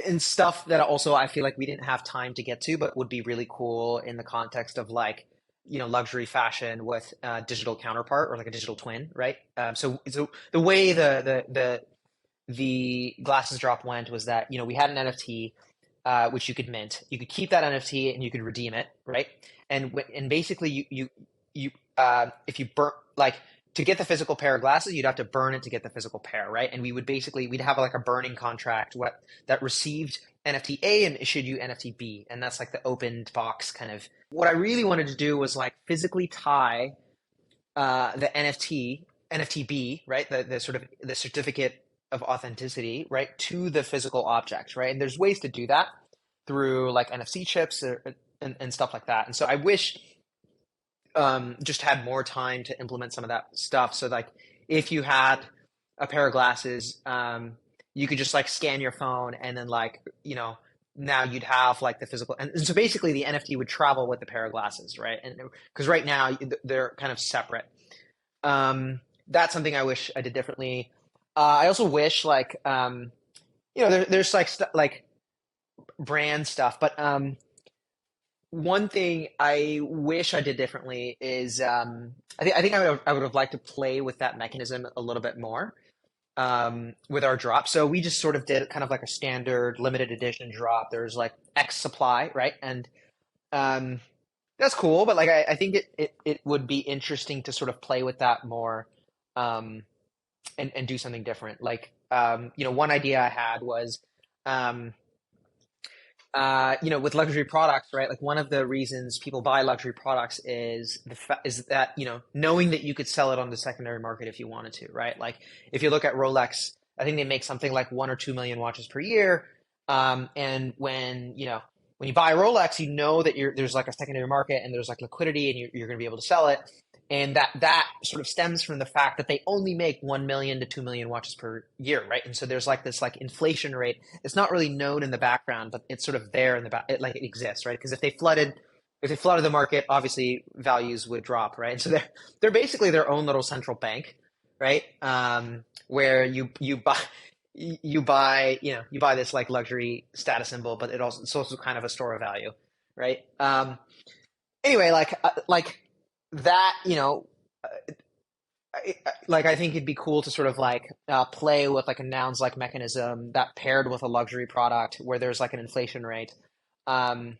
And stuff that also I feel like we didn't have time to get to, but would be really cool in the context of like, luxury fashion with a digital counterpart or like a digital twin, right? So the way the glasses drop went was that, we had an NFT, which you could mint. You could keep that NFT and you could redeem it, right? And basically you if you burn like to get the physical pair of glasses, you'd have to burn it to get the physical pair, right? And we'd have like a burning contract that received NFT A and issued you NFT B, and that's like the opened box kind of. What I really wanted to do was like physically tie the NFT B, right? The sort of the certificate of authenticity, right, to the physical object, right? And there's ways to do that through like NFC chips and stuff like that. And so I wish just had more time to implement some of that stuff. So like if you had a pair of glasses, you could just like scan your phone and then like, now you'd have like the physical. And so basically the NFT would travel with the pair of glasses, right? And because right now they're kind of separate. That's something I wish I did differently. I also wish like, there's like like brand stuff, but one thing I wish I did differently is I think I would have liked to play with that mechanism a little bit more with our drop. So we just sort of did kind of like a standard limited edition drop. There's like X supply, right? And that's cool, but like I think it would be interesting to sort of play with that more and do something different. Like one idea I had was with luxury products, right? Like one of the reasons people buy luxury products is is that, knowing that you could sell it on the secondary market if you wanted to, right? Like if you look at Rolex, I think they make something like 1 or 2 million watches per year. And when you buy a Rolex, you know that there's like a secondary market and there's like liquidity and you're going to be able to sell it. And that sort of stems from the fact that they only make 1 million to 2 million watches per year, right? And so there's like this like inflation rate. It's not really known in the background, but it's sort of there in the back. It exists, right? Because if they flooded the market, obviously values would drop, right? So they're basically their own little central bank, right? Where you buy this like luxury status symbol, but it's also kind of a store of value. right? Anyway, like that, I think it'd be cool to sort of like play with like a nouns like mechanism that paired with a luxury product where there's like an inflation rate. Um,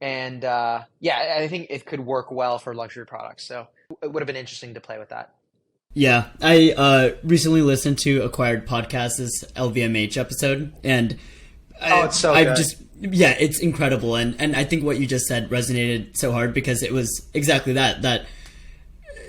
yeah, I think it could work well for luxury products. So it would have been interesting to play with that. Yeah, I recently listened to Acquired Podcast's LVMH episode, and It's so I've good. just yeah, it's incredible, and I think what you just said resonated so hard because it was exactly that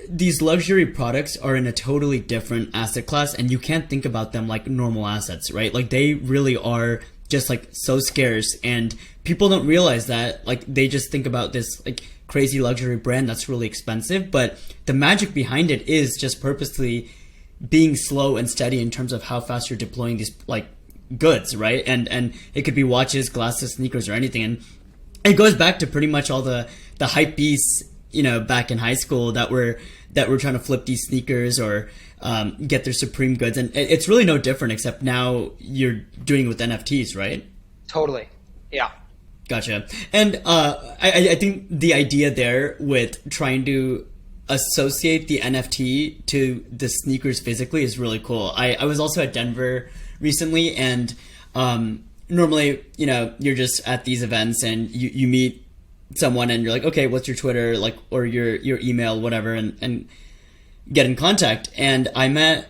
these luxury products are in a totally different asset class, and you can't think about them like normal assets, right? Like they really are just like so scarce, and people don't realize that. Like they just think about this like crazy luxury brand that's really expensive, but the magic behind it is just purposely being slow and steady in terms of how fast you're deploying these like goods, right? And it could be watches, glasses, sneakers, or anything. And it goes back to pretty much all the hype beasts, back in high school that were trying to flip these sneakers or get their Supreme goods. And it's really no different, except now you're doing it with NFTs, right? Totally. Yeah. Gotcha. And I think the idea there with trying to associate the NFT to the sneakers physically is really cool. I was also at Denver recently, and normally, you're just at these events and you meet someone and you're like, okay, what's your Twitter, like, or your email, whatever, and get in contact. And I met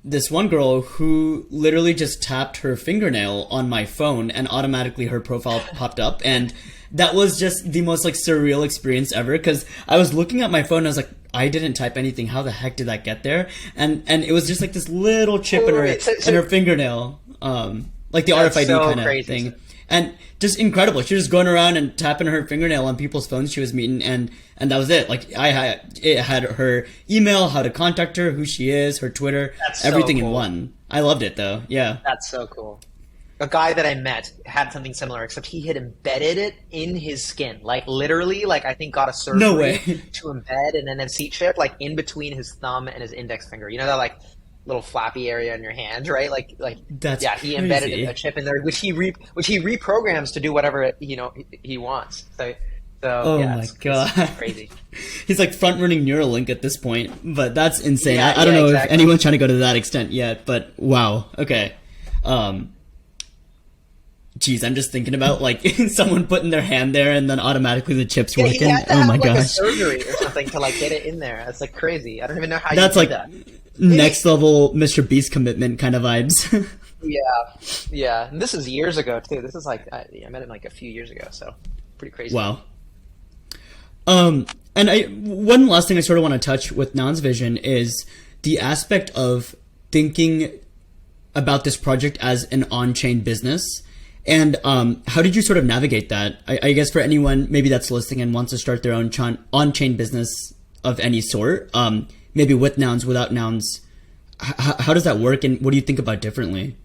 this one girl who literally just tapped her fingernail on my phone and automatically her profile popped up. And that was just the most like surreal experience ever, because I was looking at my phone and I was like, I didn't type anything. How the heck did that get there? And it was just like this little chip in her fingernail, like the RFID so kind of crazy. thing. And just incredible. She was just going around and tapping her fingernail on people's phones she was meeting, and that was it. Like it had her email, how to contact her, who she is, her Twitter, That's so everything in cool. one. I loved it though. Yeah. That's so cool. A guy that I met had something similar, except he had embedded it in his skin. Like literally, like I think got a surgery No way. to embed an NFC chip like in between his thumb and his index finger. You know that like little flappy area in your hand, right? Like That's yeah, he embedded crazy. a chip in there, which he reprograms to do whatever he wants. So Oh yeah, my it's god. crazy. He's like front running Neuralink at this point, but that's insane. Yeah, I don't yeah, know if exactly. anyone's trying to go to that extent yet, but wow. Okay. Geez, I'm just thinking about like someone putting their hand there and then automatically the chips Yeah, he working. had to Oh have my like a gosh. surgery or something to like get it in there. That's like crazy. I don't even know how That's you like do that. next level Mr. Beast commitment kind of vibes. Yeah, yeah. And this is years ago too. This is like I met him like a few years ago, so pretty crazy. Wow. And one last thing I sort of want to touch with Nouns Vision is the aspect of thinking about this project as an on-chain business. And how did you sort of navigate that? I guess for anyone maybe that's listening and wants to start their own on-chain business of any sort, maybe with Nouns, without Nouns, how does that work, and what do you think about differently?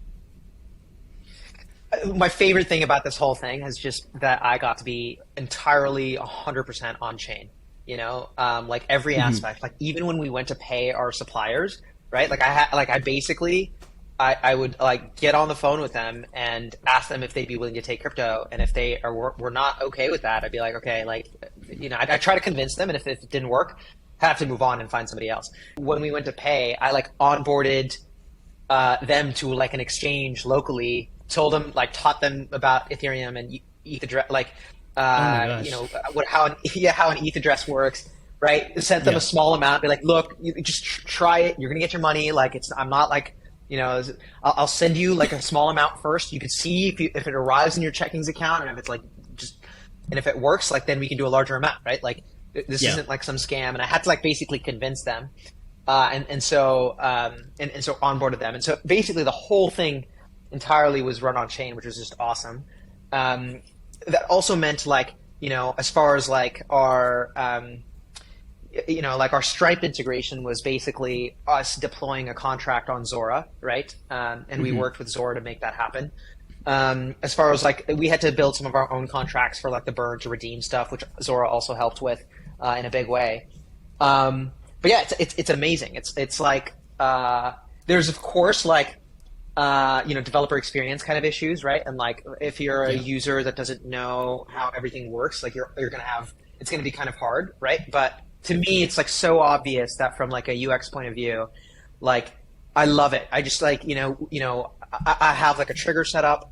My favorite thing about this whole thing is just that I got to be entirely 100% on chain. Like every aspect. Like even when we went to pay our suppliers, right? Like I basically I would like get on the phone with them and ask them if they'd be willing to take crypto, and if they were not okay with that, I'd be like, okay, like I try to convince them, and if it didn't work, I have to move on and find somebody else. When we went to pay, I like onboarded them to like an exchange locally, told them like taught them about Ethereum and ETH address, like gosh. how an ETH address works. Right, sent them Yeah. a small amount. Be like, look, you just try it. You're gonna get your money. Like I'm not like. I'll send you like a small amount first. You can see if it arrives in your checkings account, and if it's like and if it works, like then we can do a larger amount, right? Like this Yeah. isn't like some scam. And I had to like basically convince them, and so onboarded them. And so basically the whole thing entirely was run on chain, which was just awesome. That also meant like as far as like our like our Stripe integration was basically us deploying a contract on Zora, right? And we worked with Zora to make that happen. As far as like we had to build some of our own contracts for like the burn to redeem stuff, which Zora also helped with in a big way. But yeah, it's amazing. It's like there's of course like developer experience kind of issues, right? And like if you're a Yeah. user that doesn't know how everything works, like you're gonna have it's gonna be kind of hard, right? But to me, it's like so obvious that from like a UX point of view, like I love it. I just like I have like a trigger set up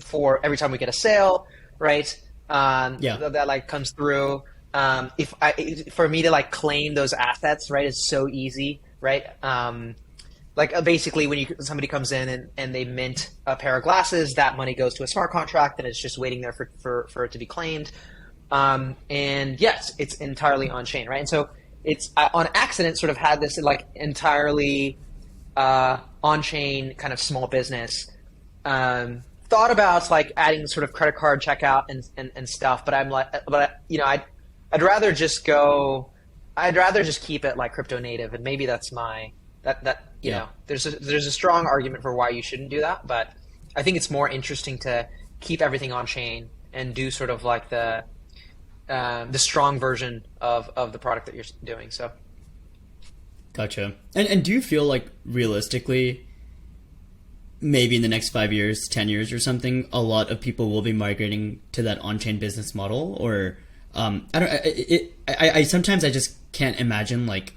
for every time we get a sale, right? Yeah. That like comes through. For me to like claim those assets, right, is so easy, right? Basically when somebody comes in and they mint a pair of glasses, that money goes to a smart contract and it's just waiting there for it to be claimed. And yes, it's entirely on chain, right? And so it's on accident sort of had this like entirely on chain kind of small business. Thought about like adding sort of credit card checkout and stuff, but I'm like, I'd rather just keep it like crypto native, and maybe that's there's a strong argument for why you shouldn't do that, but I think it's more interesting to keep everything on chain and do sort of like the strong version of the product that you're doing. So, Gotcha. And do you feel like realistically, maybe in the next 5 years, 10 years or something, a lot of people will be migrating to that on-chain business model? Or I sometimes I just can't imagine like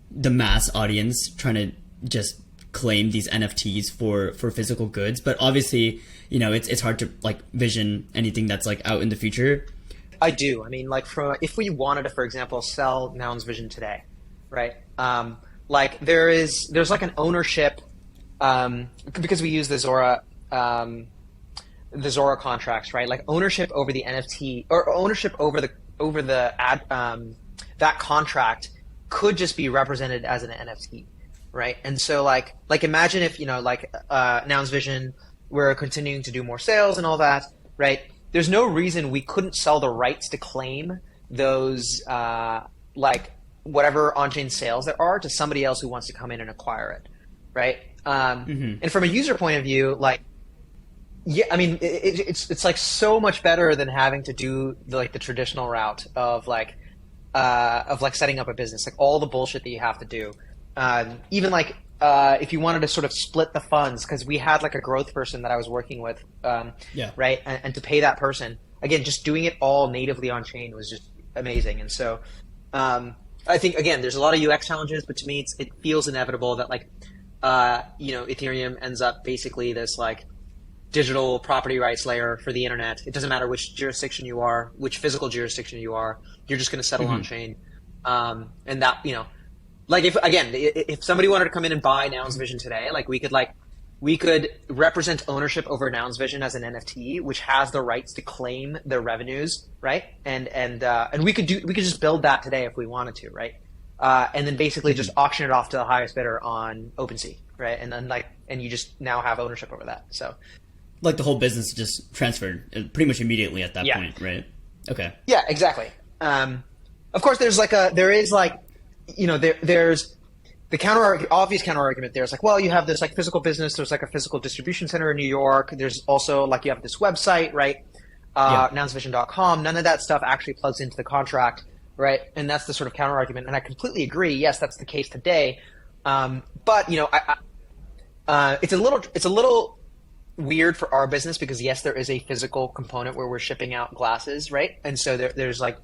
the mass audience trying to just claim these NFTs for physical goods. But obviously, it's hard to like vision anything that's like out in the future. I do. I mean, like if we wanted to, for example, sell Nouns Vision today, right? Like there's like an ownership because we use the Zora contracts, right? Like ownership over the NFT or ownership over the ad that contract could just be represented as an NFT, right? And so like imagine if Nouns Vision, we're continuing to do more sales and all that, right? There's no reason we couldn't sell the rights to claim those like whatever on-chain sales there are to somebody else who wants to come in and acquire it, right? And from a user point of view, like, yeah, I mean, it's like so much better than having to do the traditional route of setting up a business, like all the bullshit that you have to do. Even like if you wanted to sort of split the funds, because we had like a growth person that I was working with, right, and to pay that person, again, just doing it all natively on chain was just amazing. And so I think again, there's a lot of UX challenges, but to me, it feels inevitable that like Ethereum ends up basically this like digital property rights layer for the internet. It doesn't matter which jurisdiction you are, which physical jurisdiction you are, you're just going to settle on chain. And that, like if somebody wanted to come in and buy Nouns Vision today, like we could represent ownership over Nouns Vision as an NFT, which has the rights to claim the revenues, right? And we could just build that today if we wanted to, right? And then basically just auction it off to the highest bidder on OpenSea, right? And then and you just now have ownership over that. So, like the whole business just transferred pretty much immediately at that point, right? Okay. Yeah, exactly. Of course, there's there's the obvious counter argument. There's like, well, you have this like physical business. There's like a physical distribution center in New York. There's also like you have this website, right? Nounsvision.com. None of that stuff actually plugs into the contract, right? And that's the sort of counter argument. And I completely agree. Yes, that's the case today. But it's a little weird for our business because yes, there is a physical component where we're shipping out glasses, right? And so there's like,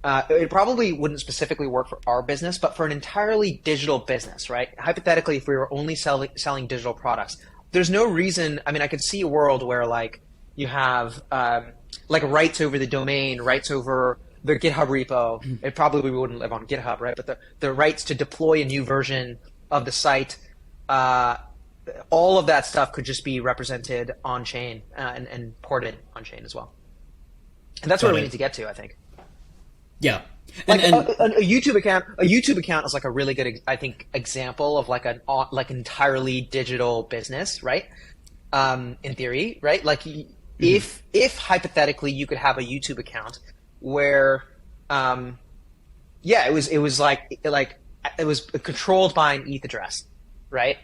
it probably wouldn't specifically work for our business, but for an entirely digital business, right? Hypothetically, if we were only selling digital products, there's no reason. I mean, I could see a world where like you have like rights over the domain, rights over the GitHub repo. It probably wouldn't live on GitHub, right? But the rights to deploy a new version of the site, all of that stuff could just be represented on chain and ported on chain as well. And that's where we need to get to, I think. Yeah. Like a YouTube account. A YouTube account is like a really good, I think, example of like an entirely digital business, right? In theory, right? Like if hypothetically you could have a YouTube account where, it was controlled by an ETH address, right?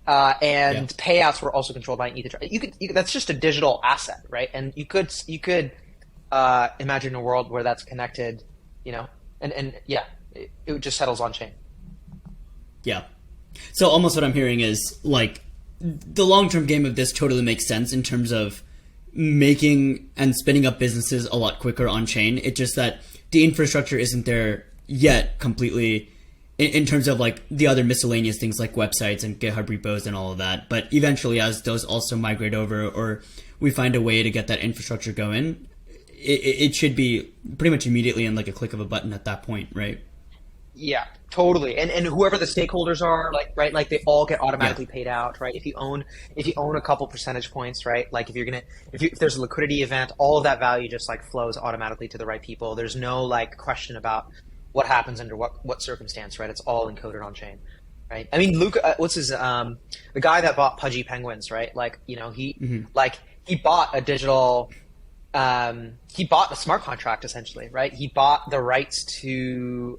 And payouts were also controlled by an ETH address. You could that's just a digital asset, right? And you could imagine a world where that's connected. It just settles on chain. Yeah. So almost what I'm hearing is like the long-term game of this totally makes sense in terms of making and spinning up businesses a lot quicker on chain. It's just that the infrastructure isn't there yet completely in terms of like the other miscellaneous things like websites and GitHub repos and all of that. But eventually, as those also migrate over, or we find a way to get that infrastructure going, it should be pretty much immediately in like a click of a button at that point, right? Yeah, totally. And whoever the stakeholders are, like, right, like they all get automatically paid out, right? If you own a couple percentage points, right? Like if there's a liquidity event, all of that value just like flows automatically to the right people. There's no like question about what happens under what circumstance, right? It's all encoded on chain, right? I mean, Luca, what's his the guy that bought Pudgy Penguins, right? Like, you know, he bought a digital. He bought a smart contract essentially, right? He bought the rights to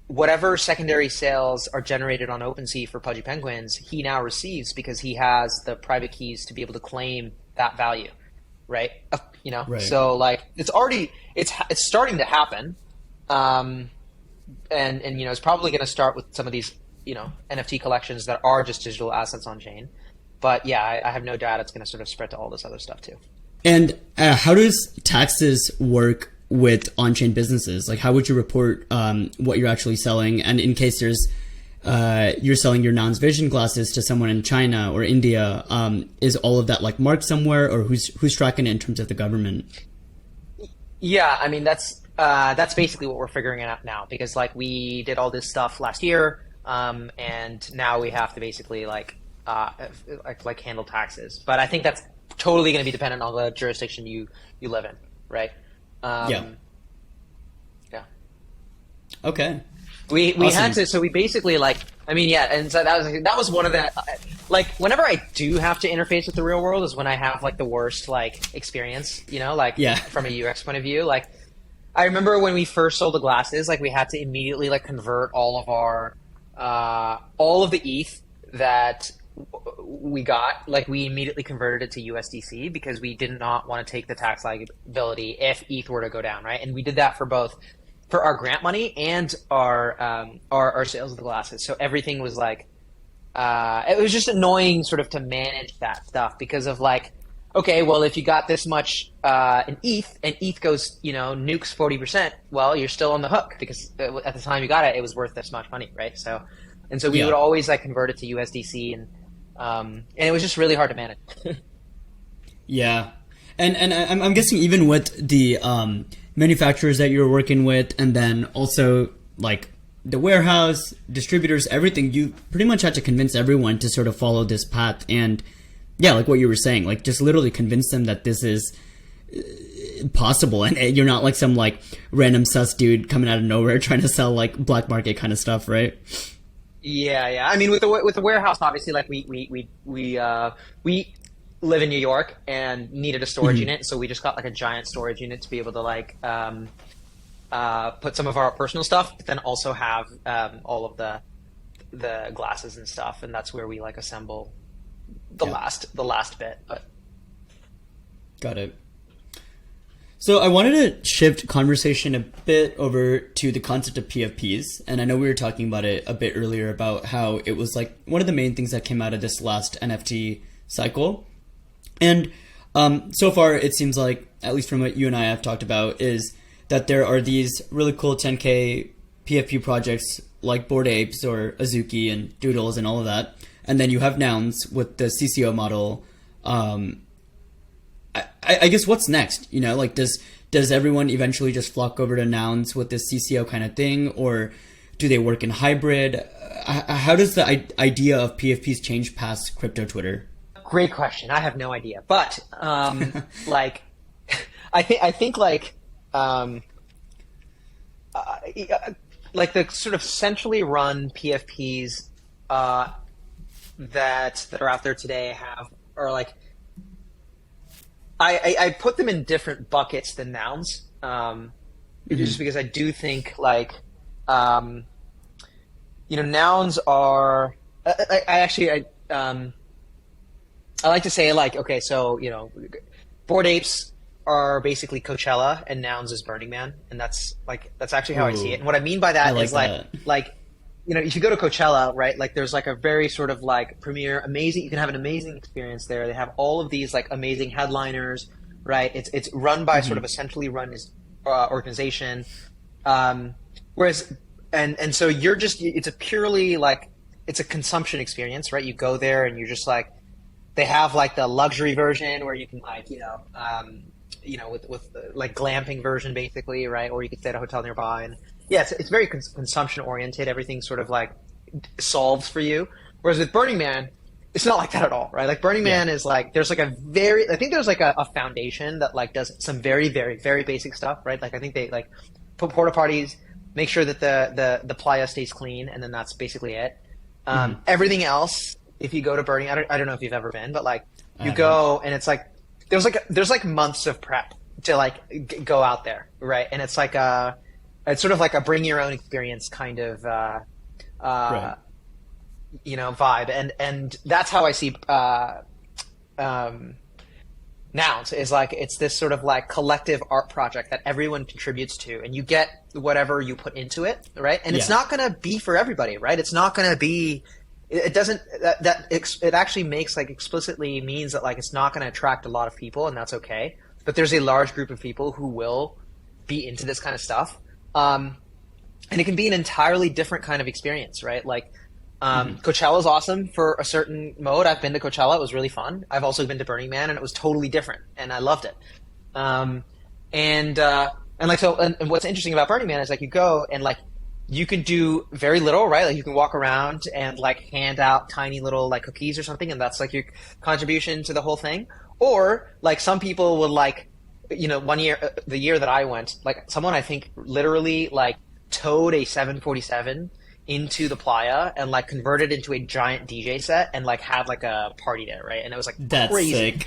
whatever secondary sales are generated on OpenSea for Pudgy Penguins, he now receives because he has the private keys to be able to claim that value, right? You know, right. So like it's starting to happen, and you know, it's probably going to start with some of these, you know, NFT collections that are just digital assets on chain. But yeah, I have no doubt it's going to sort of spread to all this other stuff too. And how does taxes work with on-chain businesses? Like, how would you report what you're actually selling? And in case there's you're selling your Nouns vision glasses to someone in China or India, is all of that like marked somewhere, or who's tracking it in terms of the government? Yeah, I mean that's basically what we're figuring out now, because like we did all this stuff last year, and now we have to basically like handle taxes. But I think that's totally going to be dependent on the jurisdiction you live in, right? Yeah. Okay. We awesome. Had to, so we basically like, I mean, yeah, and so that was one of the, like, whenever I do have to interface with the real world is when I have like the worst like experience, you know, like from a UX point of view. Like, I remember when we first sold the glasses, like we had to immediately like convert all of our, all of the ETH that we got, like we immediately converted it to USDC because we did not want to take the tax liability if ETH were to go down, right? And we did that for our grant money and our sales of the glasses. So everything was like, it was just annoying sort of to manage that stuff because of like, okay, well, if you got this much in ETH and ETH goes, you know, nukes 40%, well, you're still on the hook because at the time you got it, it was worth this much money, right? So, and so we would always like convert it to USDC, and it was just really hard to manage. Yeah, and I'm guessing even with the manufacturers that you're working with, and then also like the warehouse, distributors, everything, you pretty much had to convince everyone to sort of follow this path. And yeah, like what you were saying, like just literally convince them that this is possible, and you're not like some like random sus dude coming out of nowhere trying to sell like black market kind of stuff, right? Yeah. I mean, with the warehouse, obviously, like we live in New York and needed a storage unit, so we just got like a giant storage unit to be able to like put some of our personal stuff, but then also have all of the glasses and stuff, and that's where we like assemble the last bit. But got it. So I wanted to shift conversation a bit over to the concept of PFPs. And I know we were talking about it a bit earlier about how it was like one of the main things that came out of this last NFT cycle. And so far it seems like, at least from what you and I have talked about, is that there are these really cool 10K PFP projects like Bored Apes or Azuki and Doodles and all of that. And then you have Nouns with the CCO model. I guess what's next? You know, like does everyone eventually just flock over to Nouns with this CCO kind of thing, or do they work in hybrid? How does the idea of PFPs change past crypto Twitter? Great question. I have no idea, but like I think like the sort of centrally run PFPs that are out there today are like. I put them in different buckets than Nouns, just because I do think like, you know, Nouns are. I like to say like, okay, so you know, Bored Apes are basically Coachella and Nouns is Burning Man, and that's actually how I see it. And what I mean by that is like if you go to Coachella, right, like there's like a very sort of like premier, amazing, you can have an amazing experience there. They have all of these like amazing headliners, right? It's run by sort of a centrally run organization. Whereas, and so it's a purely like, it's a consumption experience, right? You go there and you're just like, they have like the luxury version where you can like, with like glamping version basically, right? Or you could stay at a hotel nearby. And yeah, it's very consumption oriented. Everything sort of like solves for you. Whereas with Burning Man, it's not like that at all, right? Like Burning Man is like, there's like I think there's like a foundation that like does some very, very, very basic stuff, right? Like I think they like put porta potties, make sure that the playa stays clean, and then that's basically it. Everything else, if you go to Burning, I don't know if you've ever been, but like you go and it's like there's like months of prep to like go out there, right? And it's like it's sort of like a bring your own experience kind of vibe, and that's how I see Nouns is like it's this sort of like collective art project that everyone contributes to, and you get whatever you put into it, right? And it's not going to be for everybody, right? It's not going to be. It doesn't. It actually makes like explicitly means that like it's not going to attract a lot of people, and that's okay. But there's a large group of people who will be into this kind of stuff, and it can be an entirely different kind of experience, right? Like. Coachella is awesome for a certain mode. I've been to Coachella. It was really fun. I've also been to Burning Man, and it was totally different, and I loved it. And what's interesting about Burning Man is like you go and like you can do very little, right? Like you can walk around and like hand out tiny little like cookies or something, and that's like your contribution to the whole thing. Or like some people would like, one year, the year that I went, like someone I think literally like towed a 747 into the playa and like converted into a giant DJ set and like had like a party there, right? And it was like that's crazy. Sick.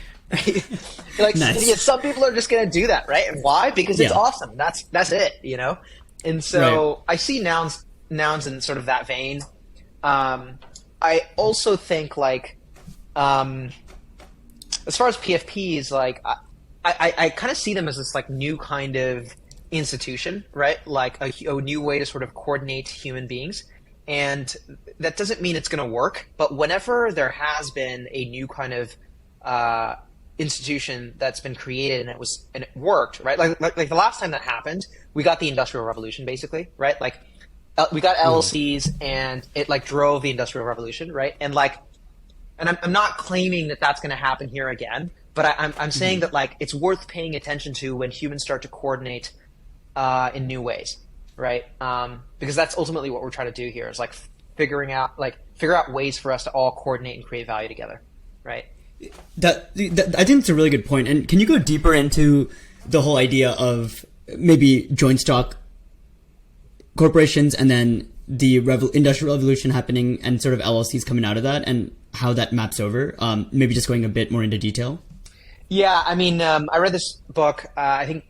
Like Nice. some people are just gonna do that, right? And why? Because it's awesome. That's it, And so I see nouns in sort of that vein. I also think like as far as PFPs, like I kind of see them as this like new kind of institution, right? Like a new way to sort of coordinate human beings. And that doesn't mean it's going to work, but whenever there has been a new kind of institution that's been created and it worked, right? Like the last time that happened, we got the Industrial Revolution basically, right? Like we got LLCs and it like drove the Industrial Revolution, right? And like, and I'm not claiming that that's going to happen here again, but I'm saying that like it's worth paying attention to when humans start to coordinate in new ways, right? Because that's ultimately what we're trying to do here is like figure out ways for us to all coordinate and create value together, right? That I think it's a really good point. And can you go deeper into the whole idea of maybe joint stock corporations and then the industrial revolution happening and sort of LLCs coming out of that and how that maps over? Maybe just going a bit more into detail. Yeah, I mean, I read this book. I think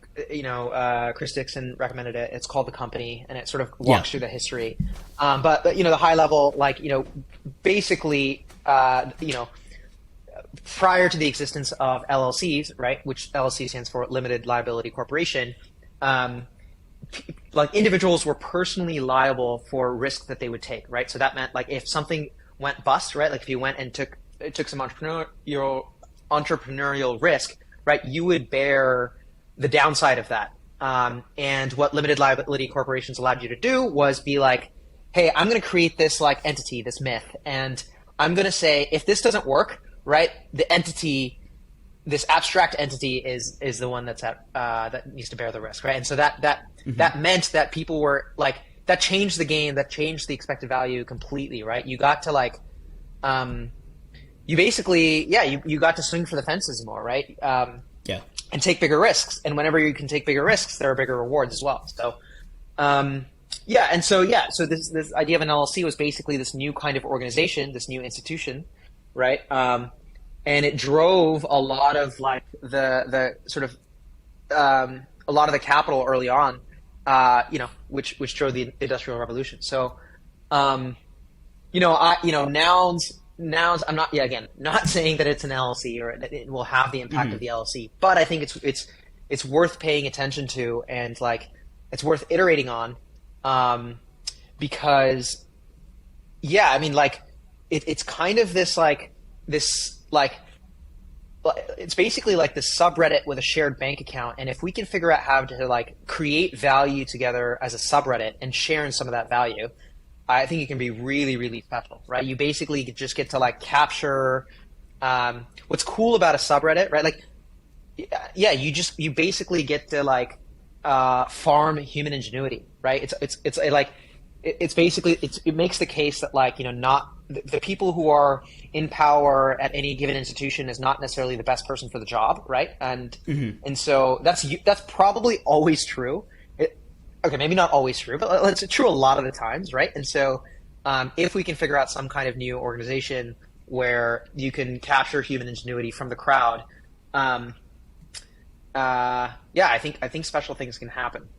Chris Dixon recommended it. It's called The Company, and it sort of walks through the history. But the high level, like basically, prior to the existence of LLCs, right, which LLC stands for Limited Liability Corporation, like individuals were personally liable for risk that they would take, right? So that meant like if something went bust, right, like if you went and took some entrepreneurial risk, right, you would bear the downside of that. And what limited liability corporations allowed you to do was be like, hey, I'm going to create this like entity, this myth, and I'm going to say if this doesn't work, right, the entity, this abstract entity is the one that's that needs to bear the risk, right? And so that meant that people were like, that changed the game, that changed the expected value completely, right? You got to like, you basically, you got to swing for the fences more, right? And take bigger risks. And whenever you can take bigger risks, there are bigger rewards as well. So, so this idea of an LLC was basically this new kind of organization, this new institution, right? And it drove a lot of like the sort of a lot of the capital early on, which drove the Industrial Revolution. So, Nouns, I'm not not saying that it's an LLC or it will have the impact of the LLC, but I think it's worth paying attention to and like it's worth iterating on, because Yeah, I mean, like it's kind of this it's basically like this subreddit with a shared bank account, and if we can figure out how to like create value together as a subreddit and share in some of that value, I think it can be really, really special, right? You basically just get to like capture what's cool about a subreddit, right? Like, yeah, you basically get to like farm human ingenuity, right? It's basically it makes the case that like, not the people who are in power at any given institution is not necessarily the best person for the job, right? And so that's probably always true. Okay, maybe not always true, but it's true a lot of the times, right? And so if we can figure out some kind of new organization where you can capture human ingenuity from the crowd, yeah, I think special things can happen.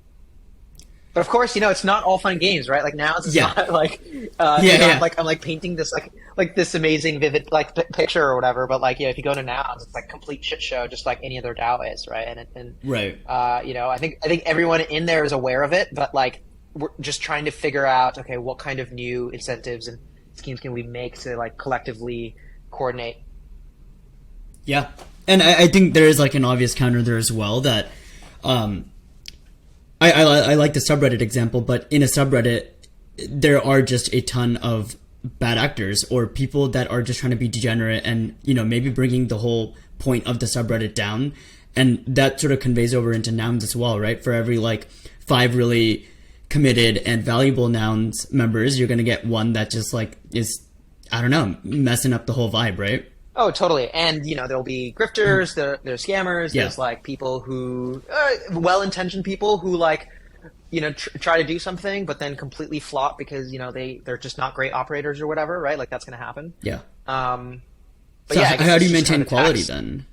But of course, it's not all fun and games, right? Like now it's not like, I'm like painting this like this amazing, vivid like picture or whatever. But like, if you go to Nouns, it's like complete shit show, just like any other DAO is, right? And right. I think everyone in there is aware of it, but like we're just trying to figure out, okay, what kind of new incentives and schemes can we make to like collectively coordinate? Yeah, and I think there is like an obvious counter there as well that. I like the subreddit example, but in a subreddit, there are just a ton of bad actors or people that are just trying to be degenerate and, maybe bringing the whole point of the subreddit down. And that sort of conveys over into Nouns as well, right? For every like 5 really committed and valuable Nouns members, you're going to get one that just like is, I don't know, messing up the whole vibe, right? Oh, totally. And, there'll be grifters, there's scammers, there's like people who, well-intentioned people who like, try to do something, but then completely flop because, they're just not great operators or whatever, right? Like that's going to happen. Yeah. But so yeah, how do you maintain quality then?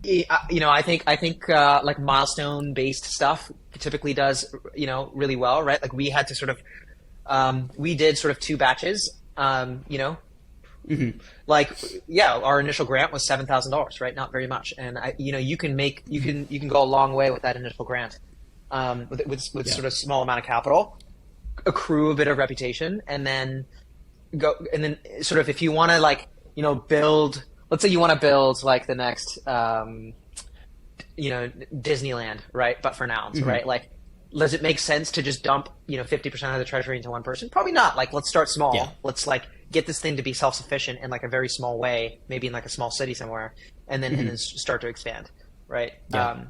I think like milestone-based stuff typically does, really well, right? Like we had to sort of, we did sort of 2 batches, like, yeah, our initial grant was $7,000, right? Not very much. And you can go a long way with that initial grant, with sort of small amount of capital, accrue a bit of reputation, and then sort of, if you want to like, build, let's say you want to build like the next, Disneyland, right? But for Nouns, right? Like, does it make sense to just dump, 50% of the treasury into one person? Probably not. Like, let's start small. Yeah. Let's like get this thing to be self-sufficient in like a very small way, maybe in like a small city somewhere, and then start to expand, right? Yeah.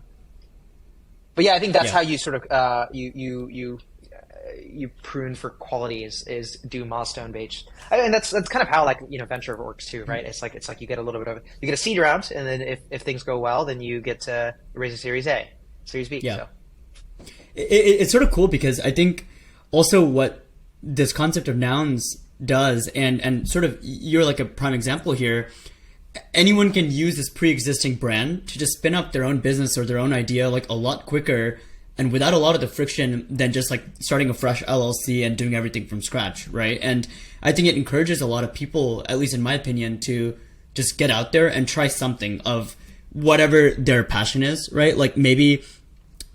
But yeah, I think that's how you sort of you prune for quality is do milestone based, and that's kind of how like venture works too, right? It's like you get a little bit of you get a seed round, and then if things go well, then you get to raise a Series A, Series B. Yeah. So. It's sort of cool because I think also what this concept of Nouns does, and sort of you're like a prime example here, anyone can use this pre-existing brand to just spin up their own business or their own idea like a lot quicker and without a lot of the friction than just like starting a fresh LLC and doing everything from scratch, right? And I think it encourages a lot of people, at least in my opinion, to just get out there and try something of whatever their passion is, right? Like maybe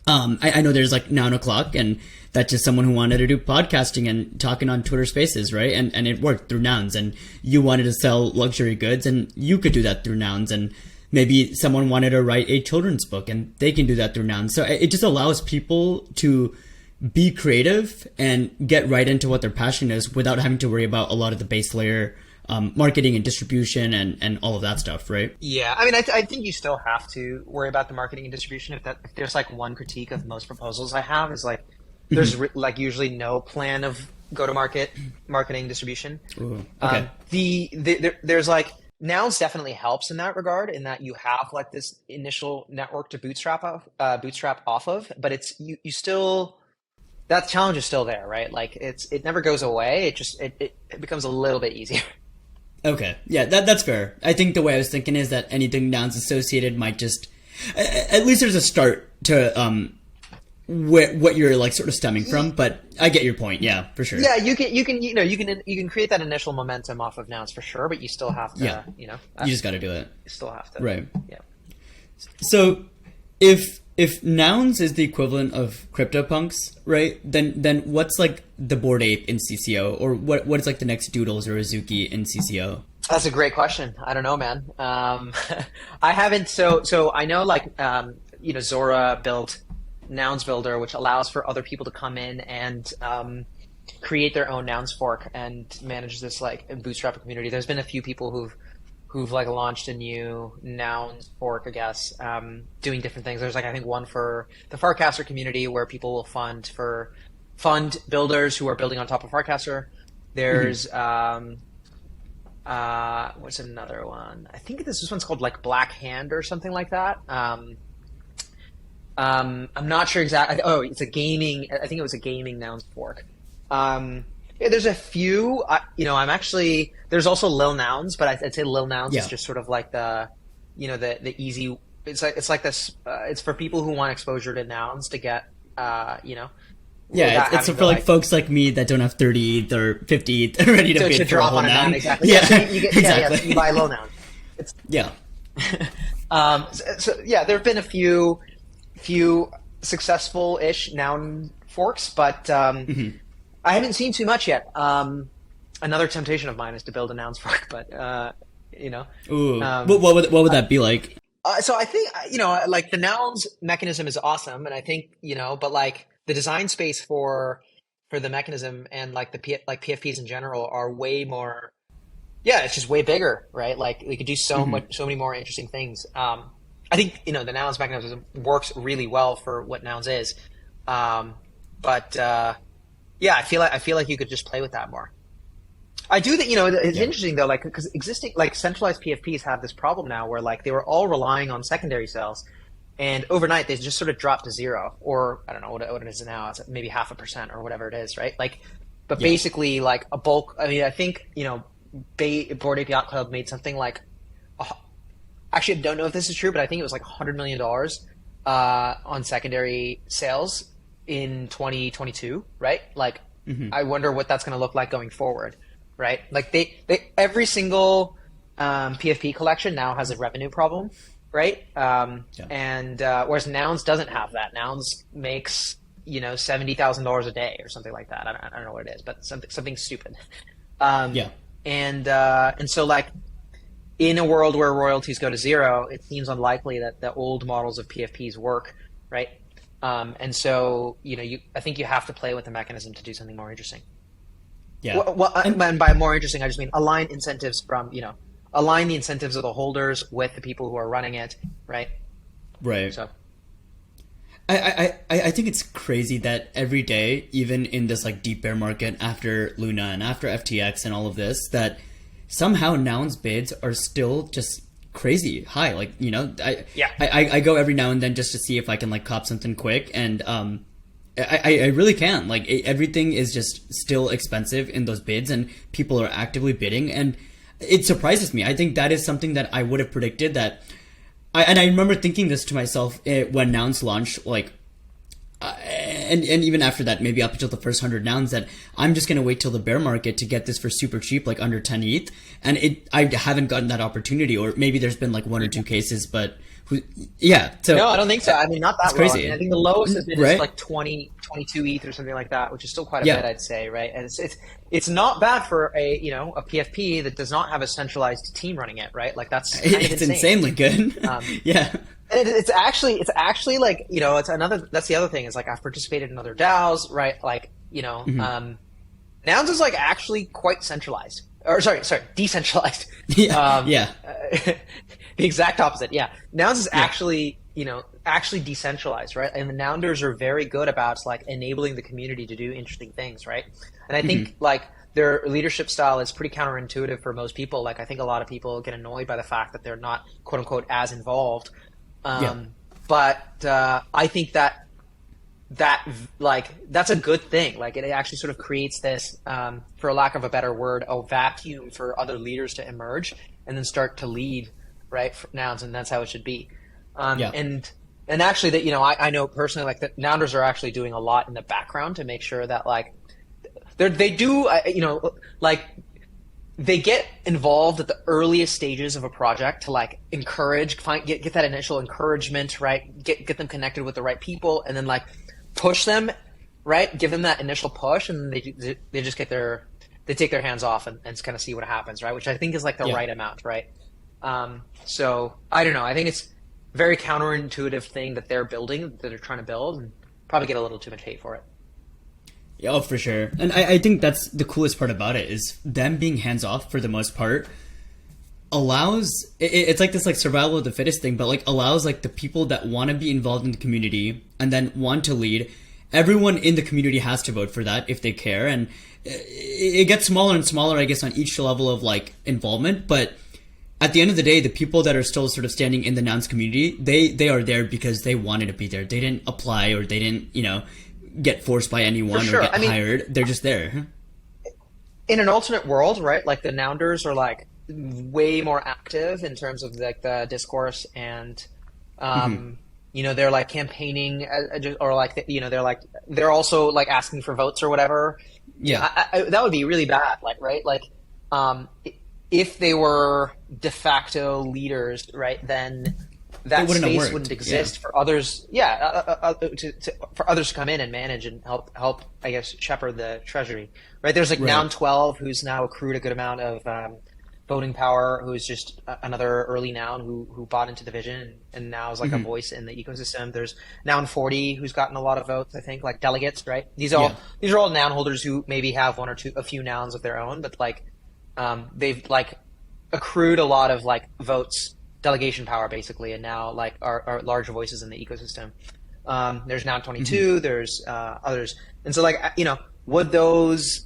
I know there's like Noun O'Clock, and that's just someone who wanted to do podcasting and talking on Twitter Spaces, right? And it worked through Nouns. And you wanted to sell luxury goods, and you could do that through Nouns. And maybe someone wanted to write a children's book, and they can do that through Nouns. So it just allows people to be creative and get right into what their passion is without having to worry about a lot of the base layer marketing and distribution and all of that stuff, right? Yeah, I mean, I think you still have to worry about the marketing and distribution. If there's like one critique of most proposals I have is like there's like usually no plan of go-to-market marketing distribution. Ooh, okay. There's like Nouns definitely helps in that regard, in that you have like this initial network to bootstrap off of, but it's you still, that challenge is still there, right? Like it never goes away. It just it becomes a little bit easier. Okay. Yeah, that's fair. I think the way I was thinking is that anything Nouns associated might just, at least there's a start to what you're like sort of stemming from, but I get your point. Yeah, for sure. Yeah, you can create that initial momentum off of Nouns for sure, but you still have to, you just got to do it. You still have to. Right. Yeah. So if if Nouns is the equivalent of CryptoPunks, right? Then what's like the Bored Ape in CCO, or what is like the next Doodles or Azuki in CCO? That's a great question. I don't know, man. I haven't. So I know, like, Zora built Nouns Builder, which allows for other people to come in and create their own Nouns fork and manage this like bootstrap community. There's been a few people who've like launched a new Nouns fork, I guess, doing different things. There's like, I think, one for the Farcaster community where people will fund builders who are building on top of Farcaster. There's what's another one? I think this one's called like Black Hand or something like that. I'm not sure exactly. Oh, it's a gaming. I think it was a gaming Nouns fork. Yeah, there's a few. I'm actually. There's also Lil Nouns, but I'd say Lil Nouns is just sort of like the easy. It's like this. It's for people who want exposure to Nouns to get. Yeah, it's for like folks like me that don't have 30 or 50 ready to bid for a whole noun. Exactly. Yeah, so you get, exactly. You buy Lil Noun. Yeah. So there have been a few successful-ish noun forks, but I haven't seen too much yet. Another temptation of mine is to build a nouns fork, but Ooh. What would that be like? So I think like the nouns mechanism is awesome, and I think but like the design space for the mechanism and like the PFPs in general are way more. Yeah, it's just way bigger, right? Like we could do so many more interesting things. I think the nouns mechanism works really well for what nouns is, but yeah, I feel like you could just play with that more. I do think it's interesting though, like because existing like centralized PFPs have this problem now where like they were all relying on secondary sales, and overnight they just sort of dropped to zero, or I don't know what it is now. It's maybe 0.5% or whatever it is, right? Like, but basically like a bulk. I mean, I think Bored Ape Yacht Club made something like. Actually, I don't know if this is true, but I think it was like $100 million on secondary sales in 2022, right? Like, I wonder what that's going to look like going forward, right? Like, they every single PFP collection now has a revenue problem, right? And whereas Nouns doesn't have that. Nouns makes $70,000 a day or something like that. I don't know what it is, but something stupid. And so like. In a world where royalties go to zero, it seems unlikely that the old models of PFPs work, right? And so, I think you have to play with the mechanism to do something more interesting. Yeah. And by more interesting, I just mean align incentives align the incentives of the holders with the people who are running it, right? Right. So. I think it's crazy that every day, even in this like deep bear market after Luna and after FTX and all of this, that somehow Nouns bids are still just crazy high. Like, I go every now and then just to see if I can like cop something quick. And I really can. Like everything is just still expensive in those bids and people are actively bidding. And it surprises me. I think that is something that I would have predicted that. I remember thinking this to myself when Nouns launched, like, and even after that, maybe up until the first 100 nouns, that I'm just going to wait till the bear market to get this for super cheap, like under 10 ETH. And I haven't gotten that opportunity, or maybe there's been like one or two cases, but So no, I don't think so. I mean, not that low. crazy. I think the lowest has been like 22 ETH or something like that, which is still quite a bit, I'd say, right? And it's not bad for a PFP that does not have a centralized team running it, right? Like that's kind of insane. Insanely good. Yeah. And it's actually like, that's the other thing is like I've participated in other DAOs, right? Like, Nouns is like actually quite centralized, or sorry, decentralized. The exact opposite. Yeah. Nouns is actually decentralized, right? And the Nounders are very good about like enabling the community to do interesting things, right? And I think like their leadership style is pretty counterintuitive for most people. Like I think a lot of people get annoyed by the fact that they're not quote unquote as involved. But I think that that's a good thing. Like it actually sort of creates this, for lack of a better word, a vacuum for other leaders to emerge and then start to lead, right, for Nouns, and that's how it should be. And actually that, I know personally, like the Nounders are actually doing a lot in the background to make sure that like they do, like they get involved at the earliest stages of a project to like encourage, get that initial encouragement, right? Get them connected with the right people, and then like push them, right? Give them that initial push, and they just they take their hands off and kind of see what happens, right? Which I think is like the right amount, right? So I don't know. I think it's a very counterintuitive thing that they're building, that they're trying to build, and probably get a little too much hate for it. Yeah, oh, for sure. And I think that's the coolest part about it is them being hands off for the most part allows it's like this like survival of the fittest thing, but like allows like the people that want to be involved in the community and then want to lead. Everyone in the community has to vote for that if they care, and it gets smaller and smaller, I guess, on each level of like involvement. But at the end of the day, the people that are still sort of standing in the Nouns community, they are there because they wanted to be there. They didn't apply or they didn't, get forced by anyone or get hired. They're just there. In an alternate world, right? Like the Nounders are like way more active in terms of like the discourse and, they're like campaigning or like, they're also like asking for votes or whatever. Yeah. That would be really bad. Like, right. Like, if they were de facto leaders, right, then that space wouldn't exist for others. For others to come in and manage and help, I guess, shepherd the treasury, right? There's like Noun 12, who's now accrued a good amount of voting power, who is just another early Noun who bought into the vision and now is like a voice in the ecosystem. There's Noun 40, who's gotten a lot of votes, I think, like delegates, right? These are all Noun holders who maybe have a few Nouns of their own, but like they've like accrued a lot of like votes, delegation power basically, and now like are large voices in the ecosystem. There's Noun 22, there's others, and so like would those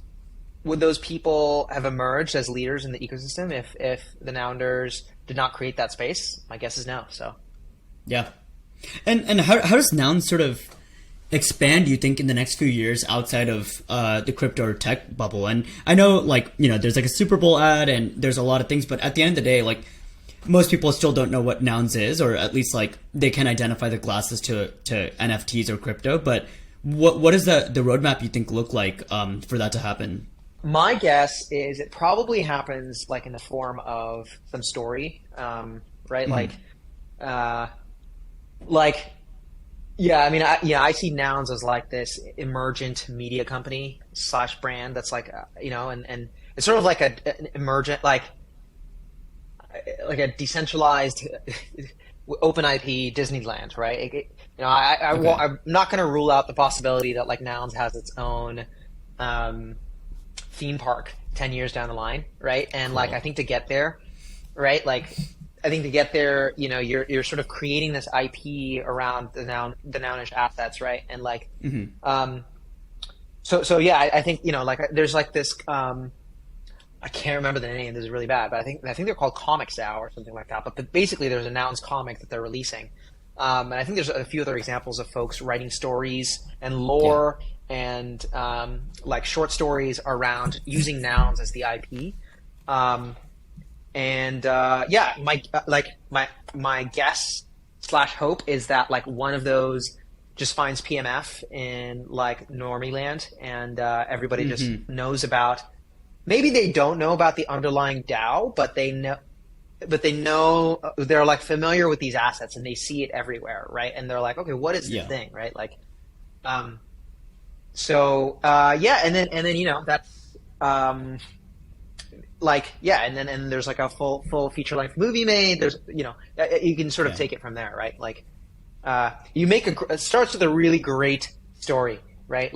people have emerged as leaders in the ecosystem if the Nounders did not create that space? My guess is no. So yeah, and how does Nouns sort of expand, you think, in the next few years outside of the crypto or tech bubble? And I know like there's like a Super Bowl ad and there's a lot of things, but at the end of the day, like most people still don't know what Nouns is, or at least like they can identify the glasses to NFTs or crypto. But what does the roadmap you think look like for that to happen? My guess is it probably happens like in the form of some story, right? I see Nouns as like this emergent media company / brand that's like and it's sort of like an emergent like a decentralized open IP Disneyland, right? I'm not going to rule out the possibility that like Nouns has its own theme park 10 years down the line, right? And cool. Like I think to get there, right? Like I think to get there, you're sort of creating this IP around the Nounish assets, right? And like so yeah, I think like there's like this I can't remember the name. This is really bad, but I think they're called Comics Now or something like that. But basically, there's a Nouns comic that they're releasing, and I think there's a few other examples of folks writing stories and lore and like short stories around using Nouns as the IP. My guess / hope is that like one of those just finds PMF in like Normie Land, and everybody just knows about. Maybe they don't know about the underlying DAO, but they know they're like familiar with these assets and they see it everywhere, right? And they're like, okay, what is the thing, right? Like, and then that's and there's like a full feature length movie made. There's you can sort of take it from there, right? Like, you make it starts with a really great story, right?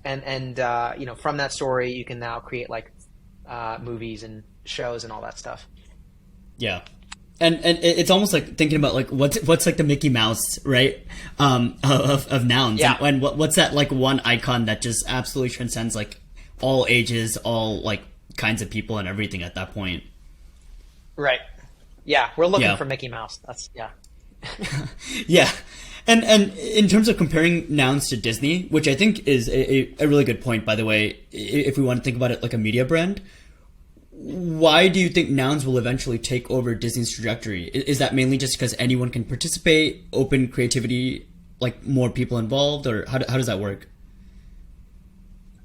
From that story, you can now create like movies and shows and all that stuff. Yeah, and it's almost like thinking about like what's like the Mickey Mouse, right? Of Nouns. Yeah. And what's that like one icon that just absolutely transcends like all ages, all like kinds of people and everything at that point. Right. Yeah, we're looking for Mickey Mouse. That's Yeah. And in terms of comparing Nouns to Disney, which I think is a really good point, by the way, if we want to think about it like a media brand, why do you think Nouns will eventually take over Disney's trajectory? Is that mainly just because anyone can participate, open creativity, like more people involved, or how does that work?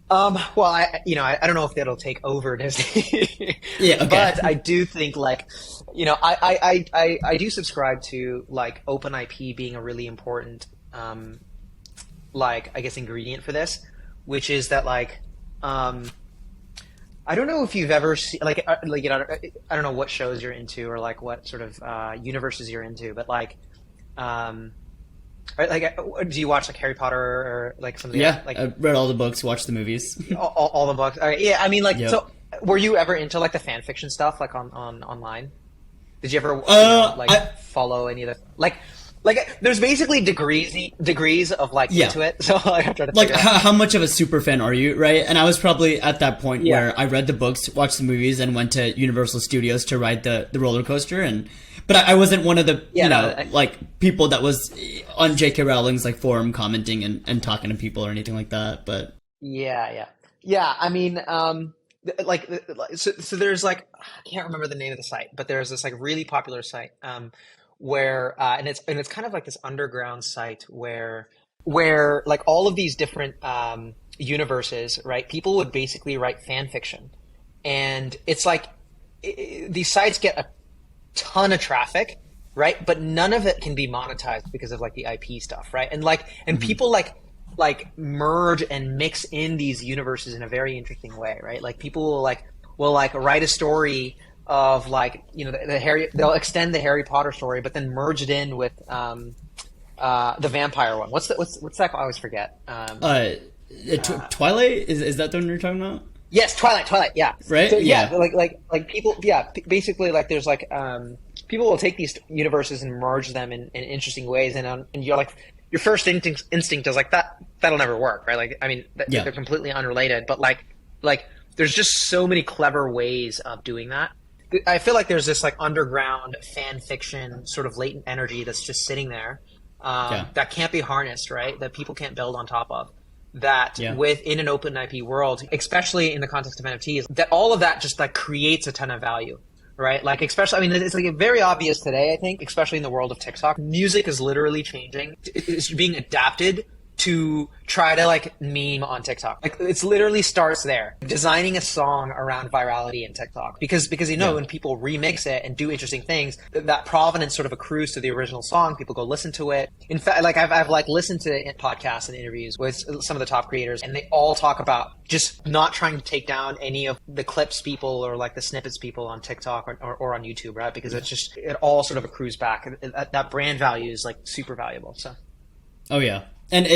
Well, I don't know if it'll take over Disney, Yeah, okay. but I do think like, I do subscribe to like open IP being a really important, like I guess ingredient for this, which is that like, I don't know if you've ever seen I don't know what shows you're into or like what sort of universes you're into, but like, um, right, like, do you watch like Harry Potter or like some of the Yeah, like I read all the books, watched the movies. all the books? All right, yeah, I mean, like, Yep. so were you ever into like the fan fiction stuff, like on online? Did you ever, like I follow any of the like? There's basically degrees of like Yeah. into it. So like, I'm trying to like figure out. how much of a super fan are you, right? And I was probably at that point Yeah. where I read the books, watched the movies, and went to Universal Studios to ride the roller coaster. And but I wasn't one of the Yeah, no, like people that was on J.K. Rowling's like forum commenting and talking to people or anything like that. But Yeah. I mean, so there's like I can't remember the name of the site, but there's this like really popular site, where and it's kind of like this underground site where like all of these different universes, right? People would basically write fan fiction, and it's like these sites get a ton of traffic, right? But none of it can be monetized because of like the IP stuff, right? And people like merge and mix in these universes in a very interesting way, right? Like people will write a story of like they'll extend the Harry Potter story, but then merge it in with the vampire one. What's that? I always forget. Twilight is that the one you're talking about? Yes, Twilight. Yeah. Right? So, yeah. Yeah. Like people. Yeah. Basically, like there's like people will take these universes and merge them in interesting ways, and you're like your first instinct is like that'll never work, right? Like I mean, Yeah. they're completely unrelated, but like there's just so many clever ways of doing that. I feel like there's this like underground fan fiction sort of latent energy that's just sitting there, that can't be harnessed, right? That people can't build on top of. That within an open IP world, especially in the context of NFTs, that all of that just like creates a ton of value, right? Like especially, I mean, it's like very obvious today, I think, especially in the world of TikTok, music is literally changing. It's being adapted to try to like meme on TikTok. Like it's literally starts there. Designing a song around virality in TikTok. Because when people remix it and do interesting things, that provenance sort of accrues to the original song. People go listen to it. In fact, like I've like listened to podcasts and interviews with some of the top creators, and they all talk about just not trying to take down any of the clips people or like the snippets people on TikTok or on YouTube, right? Because it's just, it all sort of accrues back. That brand value is like super valuable. So. Oh yeah. And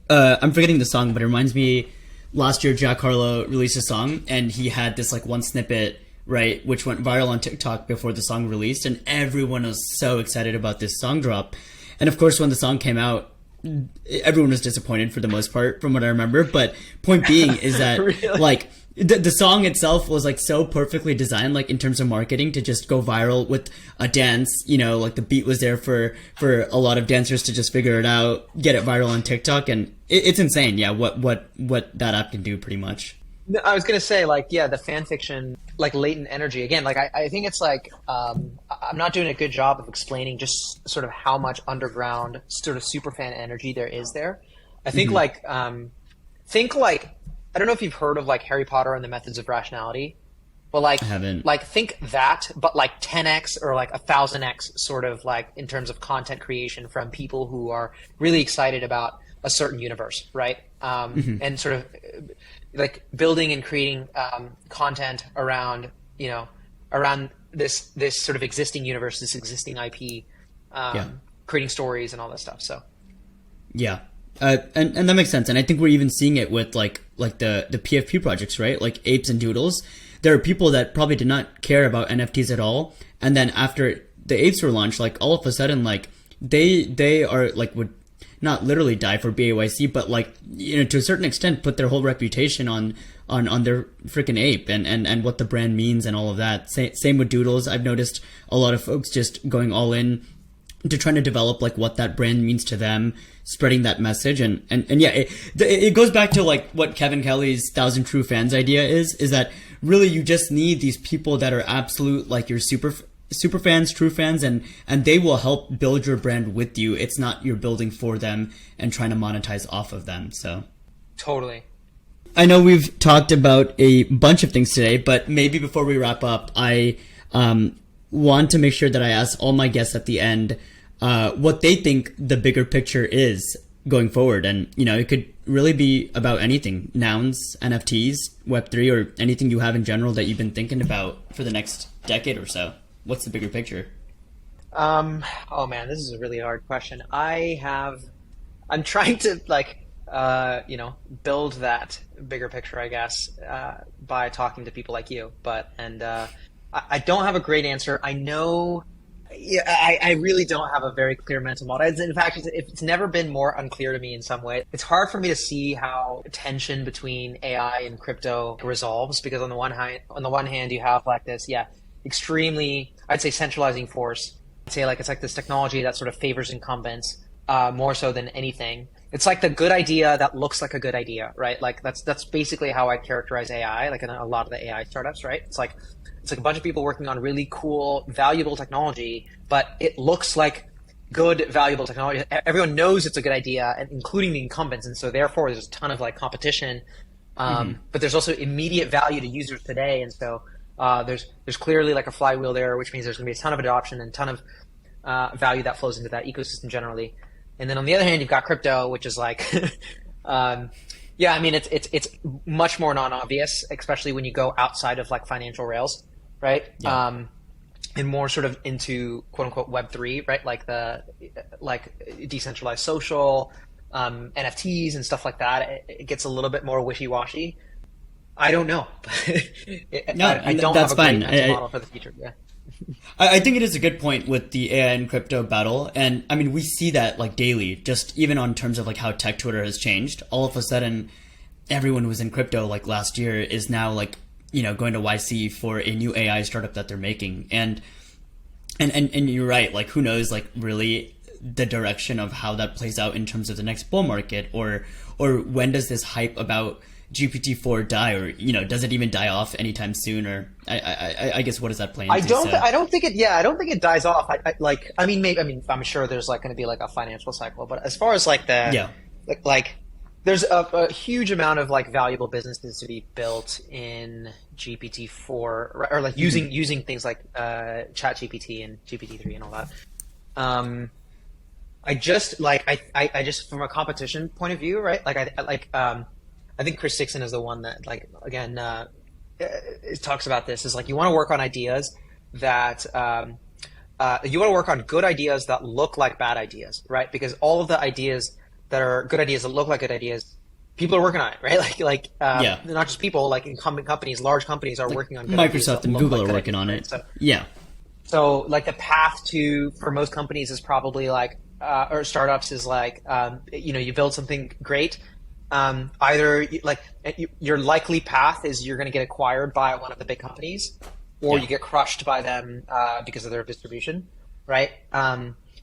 I'm forgetting the song, but it reminds me last year Jack Harlow released a song and he had this like one snippet, right, which went viral on TikTok before the song released, and everyone was so excited about this song drop. And of course when the song came out, everyone was disappointed for the most part from what I remember, but point being is that Really? like the song itself was like so perfectly designed, like in terms of marketing, to just go viral with a dance, like the beat was there for a lot of dancers to just figure it out, get it viral on TikTok, and it's insane. Yeah. What that app can do pretty much. No, I was going to say, like, yeah, the fan fiction, like latent energy. Again, like I think it's like I'm not doing a good job of explaining just sort of how much underground sort of super fan energy there is there. I think think like I don't know if you've heard of like Harry Potter and the Methods of Rationality, but like I haven't. like think that, but like 10x or like 1,000x sort of like in terms of content creation from people who are really excited about a certain universe, right? And sort of like building and creating content around around this sort of existing universe, this existing IP, creating stories and all that stuff. So Yeah. And that makes sense. And I think we're even seeing it with like the PFP projects, right? Like Apes and Doodles. There are people that probably did not care about NFTs at all. And then after the Apes were launched, like all of a sudden, like they are like would not literally die for BAYC, but like, to a certain extent put their whole reputation on their freaking ape and what the brand means and all of that. Same with Doodles. I've noticed a lot of folks just going all in to trying to develop like what that brand means to them, spreading that message, and yeah, it goes back to like what Kevin Kelly's 1,000 True Fans idea is that really you just need these people that are absolute like your super fans, true fans, and they will help build your brand with you. It's not you're building for them and trying to monetize off of them. So totally. I know we've talked about a bunch of things today, but maybe before we wrap up, I want to make sure that I ask all my guests at the end what they think the bigger picture is going forward. And, it could really be about anything, nouns, NFTs, Web3, or anything you have in general that you've been thinking about for the next decade or so. What's the bigger picture? Oh man, this is a really hard question. I'm trying to build that bigger picture, I guess, by talking to people like you. I don't have a great answer. I know, I really don't have a very clear mental model. In fact, it's never been more unclear to me in some way. It's hard for me to see how tension between AI and crypto resolves, because on the one hand, you have like this, extremely, I'd say, centralizing force. I'd say it's like this technology that sort of favors incumbents more so than anything. It's like the good idea that looks like a good idea, right? Like that's basically how I characterize AI, like in a lot of the AI startups, right? It's like a bunch of people working on really cool, valuable technology, but it looks like good, valuable technology. Everyone knows it's a good idea, and including the incumbents, and so therefore there's a ton of like competition. But there's also immediate value to users today, and so there's clearly like a flywheel there, which means there's going to be a ton of adoption and a ton of value that flows into that ecosystem generally. And then on the other hand, you've got crypto, which is like, it's much more non-obvious, especially when you go outside of like financial rails, right? Yeah. And more sort of into quote unquote Web3, right? Like decentralized social, NFTs and stuff like that. It gets a little bit more wishy-washy. I don't know. I don't have a great mental model for the future. Yeah. I think it is a good point with the AI and crypto battle. And I mean, we see that like daily, just even on terms of like how tech Twitter has changed. All of a sudden, everyone who was in crypto like last year is now like, going to YC for a new AI startup that they're making. And you're right. Like, who knows, like really the direction of how that plays out in terms of the next bull market, or when does this hype about GPT-4 die, or does it even die off anytime soon? Or I guess what does that play into? I don't think it dies off. I'm sure there's like going to be like a financial cycle, but as far as like there's a huge amount of like valuable businesses to be built in GPT-4, or like using things like ChatGPT and GPT-3 and all that. I just from a competition point of view, right? I think Chris Dixon is the one that, like, again, it talks about this, is like you want to work on ideas that you want to work on good ideas that look like bad ideas, right? Because all of the ideas that are good ideas that look like good ideas, people are working on it, right? Not just people, like incumbent companies, large companies are working on good Microsoft and Google are working on it. So like the path for most companies is probably like, or startups is like, you build something great. Either your likely path is you're going to get acquired by one of the big companies, or you get crushed by them because of their distribution, right?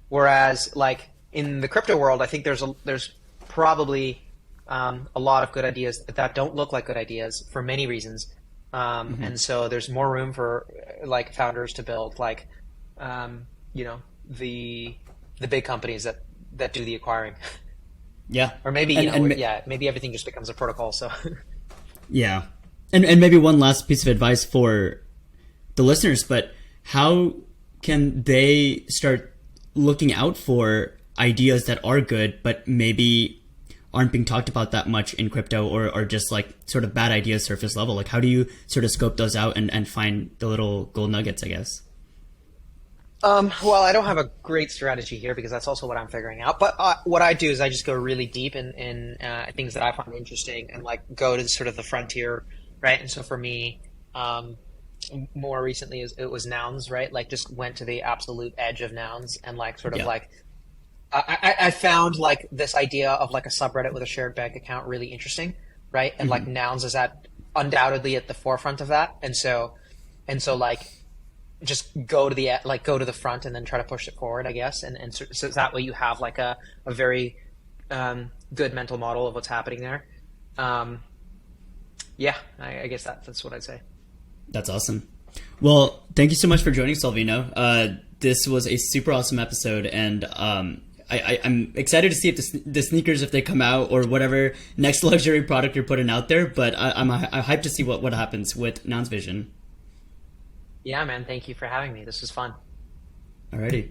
Whereas like in the crypto world, I think there's probably a lot of good ideas that don't look like good ideas for many reasons, and so there's more room for like founders to build like the big companies that do the acquiring. Yeah. Or maybe, maybe everything just becomes a protocol. So, yeah. And maybe one last piece of advice for the listeners, but how can they start looking out for ideas that are good, but maybe aren't being talked about that much in crypto, or just like sort of bad ideas surface level? Like, how do you sort of scope those out and find the little gold nuggets, I guess? Well, I don't have a great strategy here because that's also what I'm figuring out. But what I do is I just go really deep in things that I find interesting and like go to sort of the frontier, right? And so for me, more recently it was nouns, right? Like just went to the absolute edge of nouns and like sort of like I found like this idea of like a subreddit with a shared bank account really interesting, right? And like nouns is undoubtedly at the forefront of that, and so like just go to the front and then try to push it forward, I guess, and so that way you have like a very good mental model of what's happening there. I guess that's what I'd say. That's awesome. Well, thank you so much for joining, Salvino. This was a super awesome episode, and I'm excited to see if the sneakers, if they come out, or whatever next luxury product you're putting out there. But I'm hyped to see what happens with Nouns Vision. Yeah, man. Thank you for having me. This was fun. Alrighty.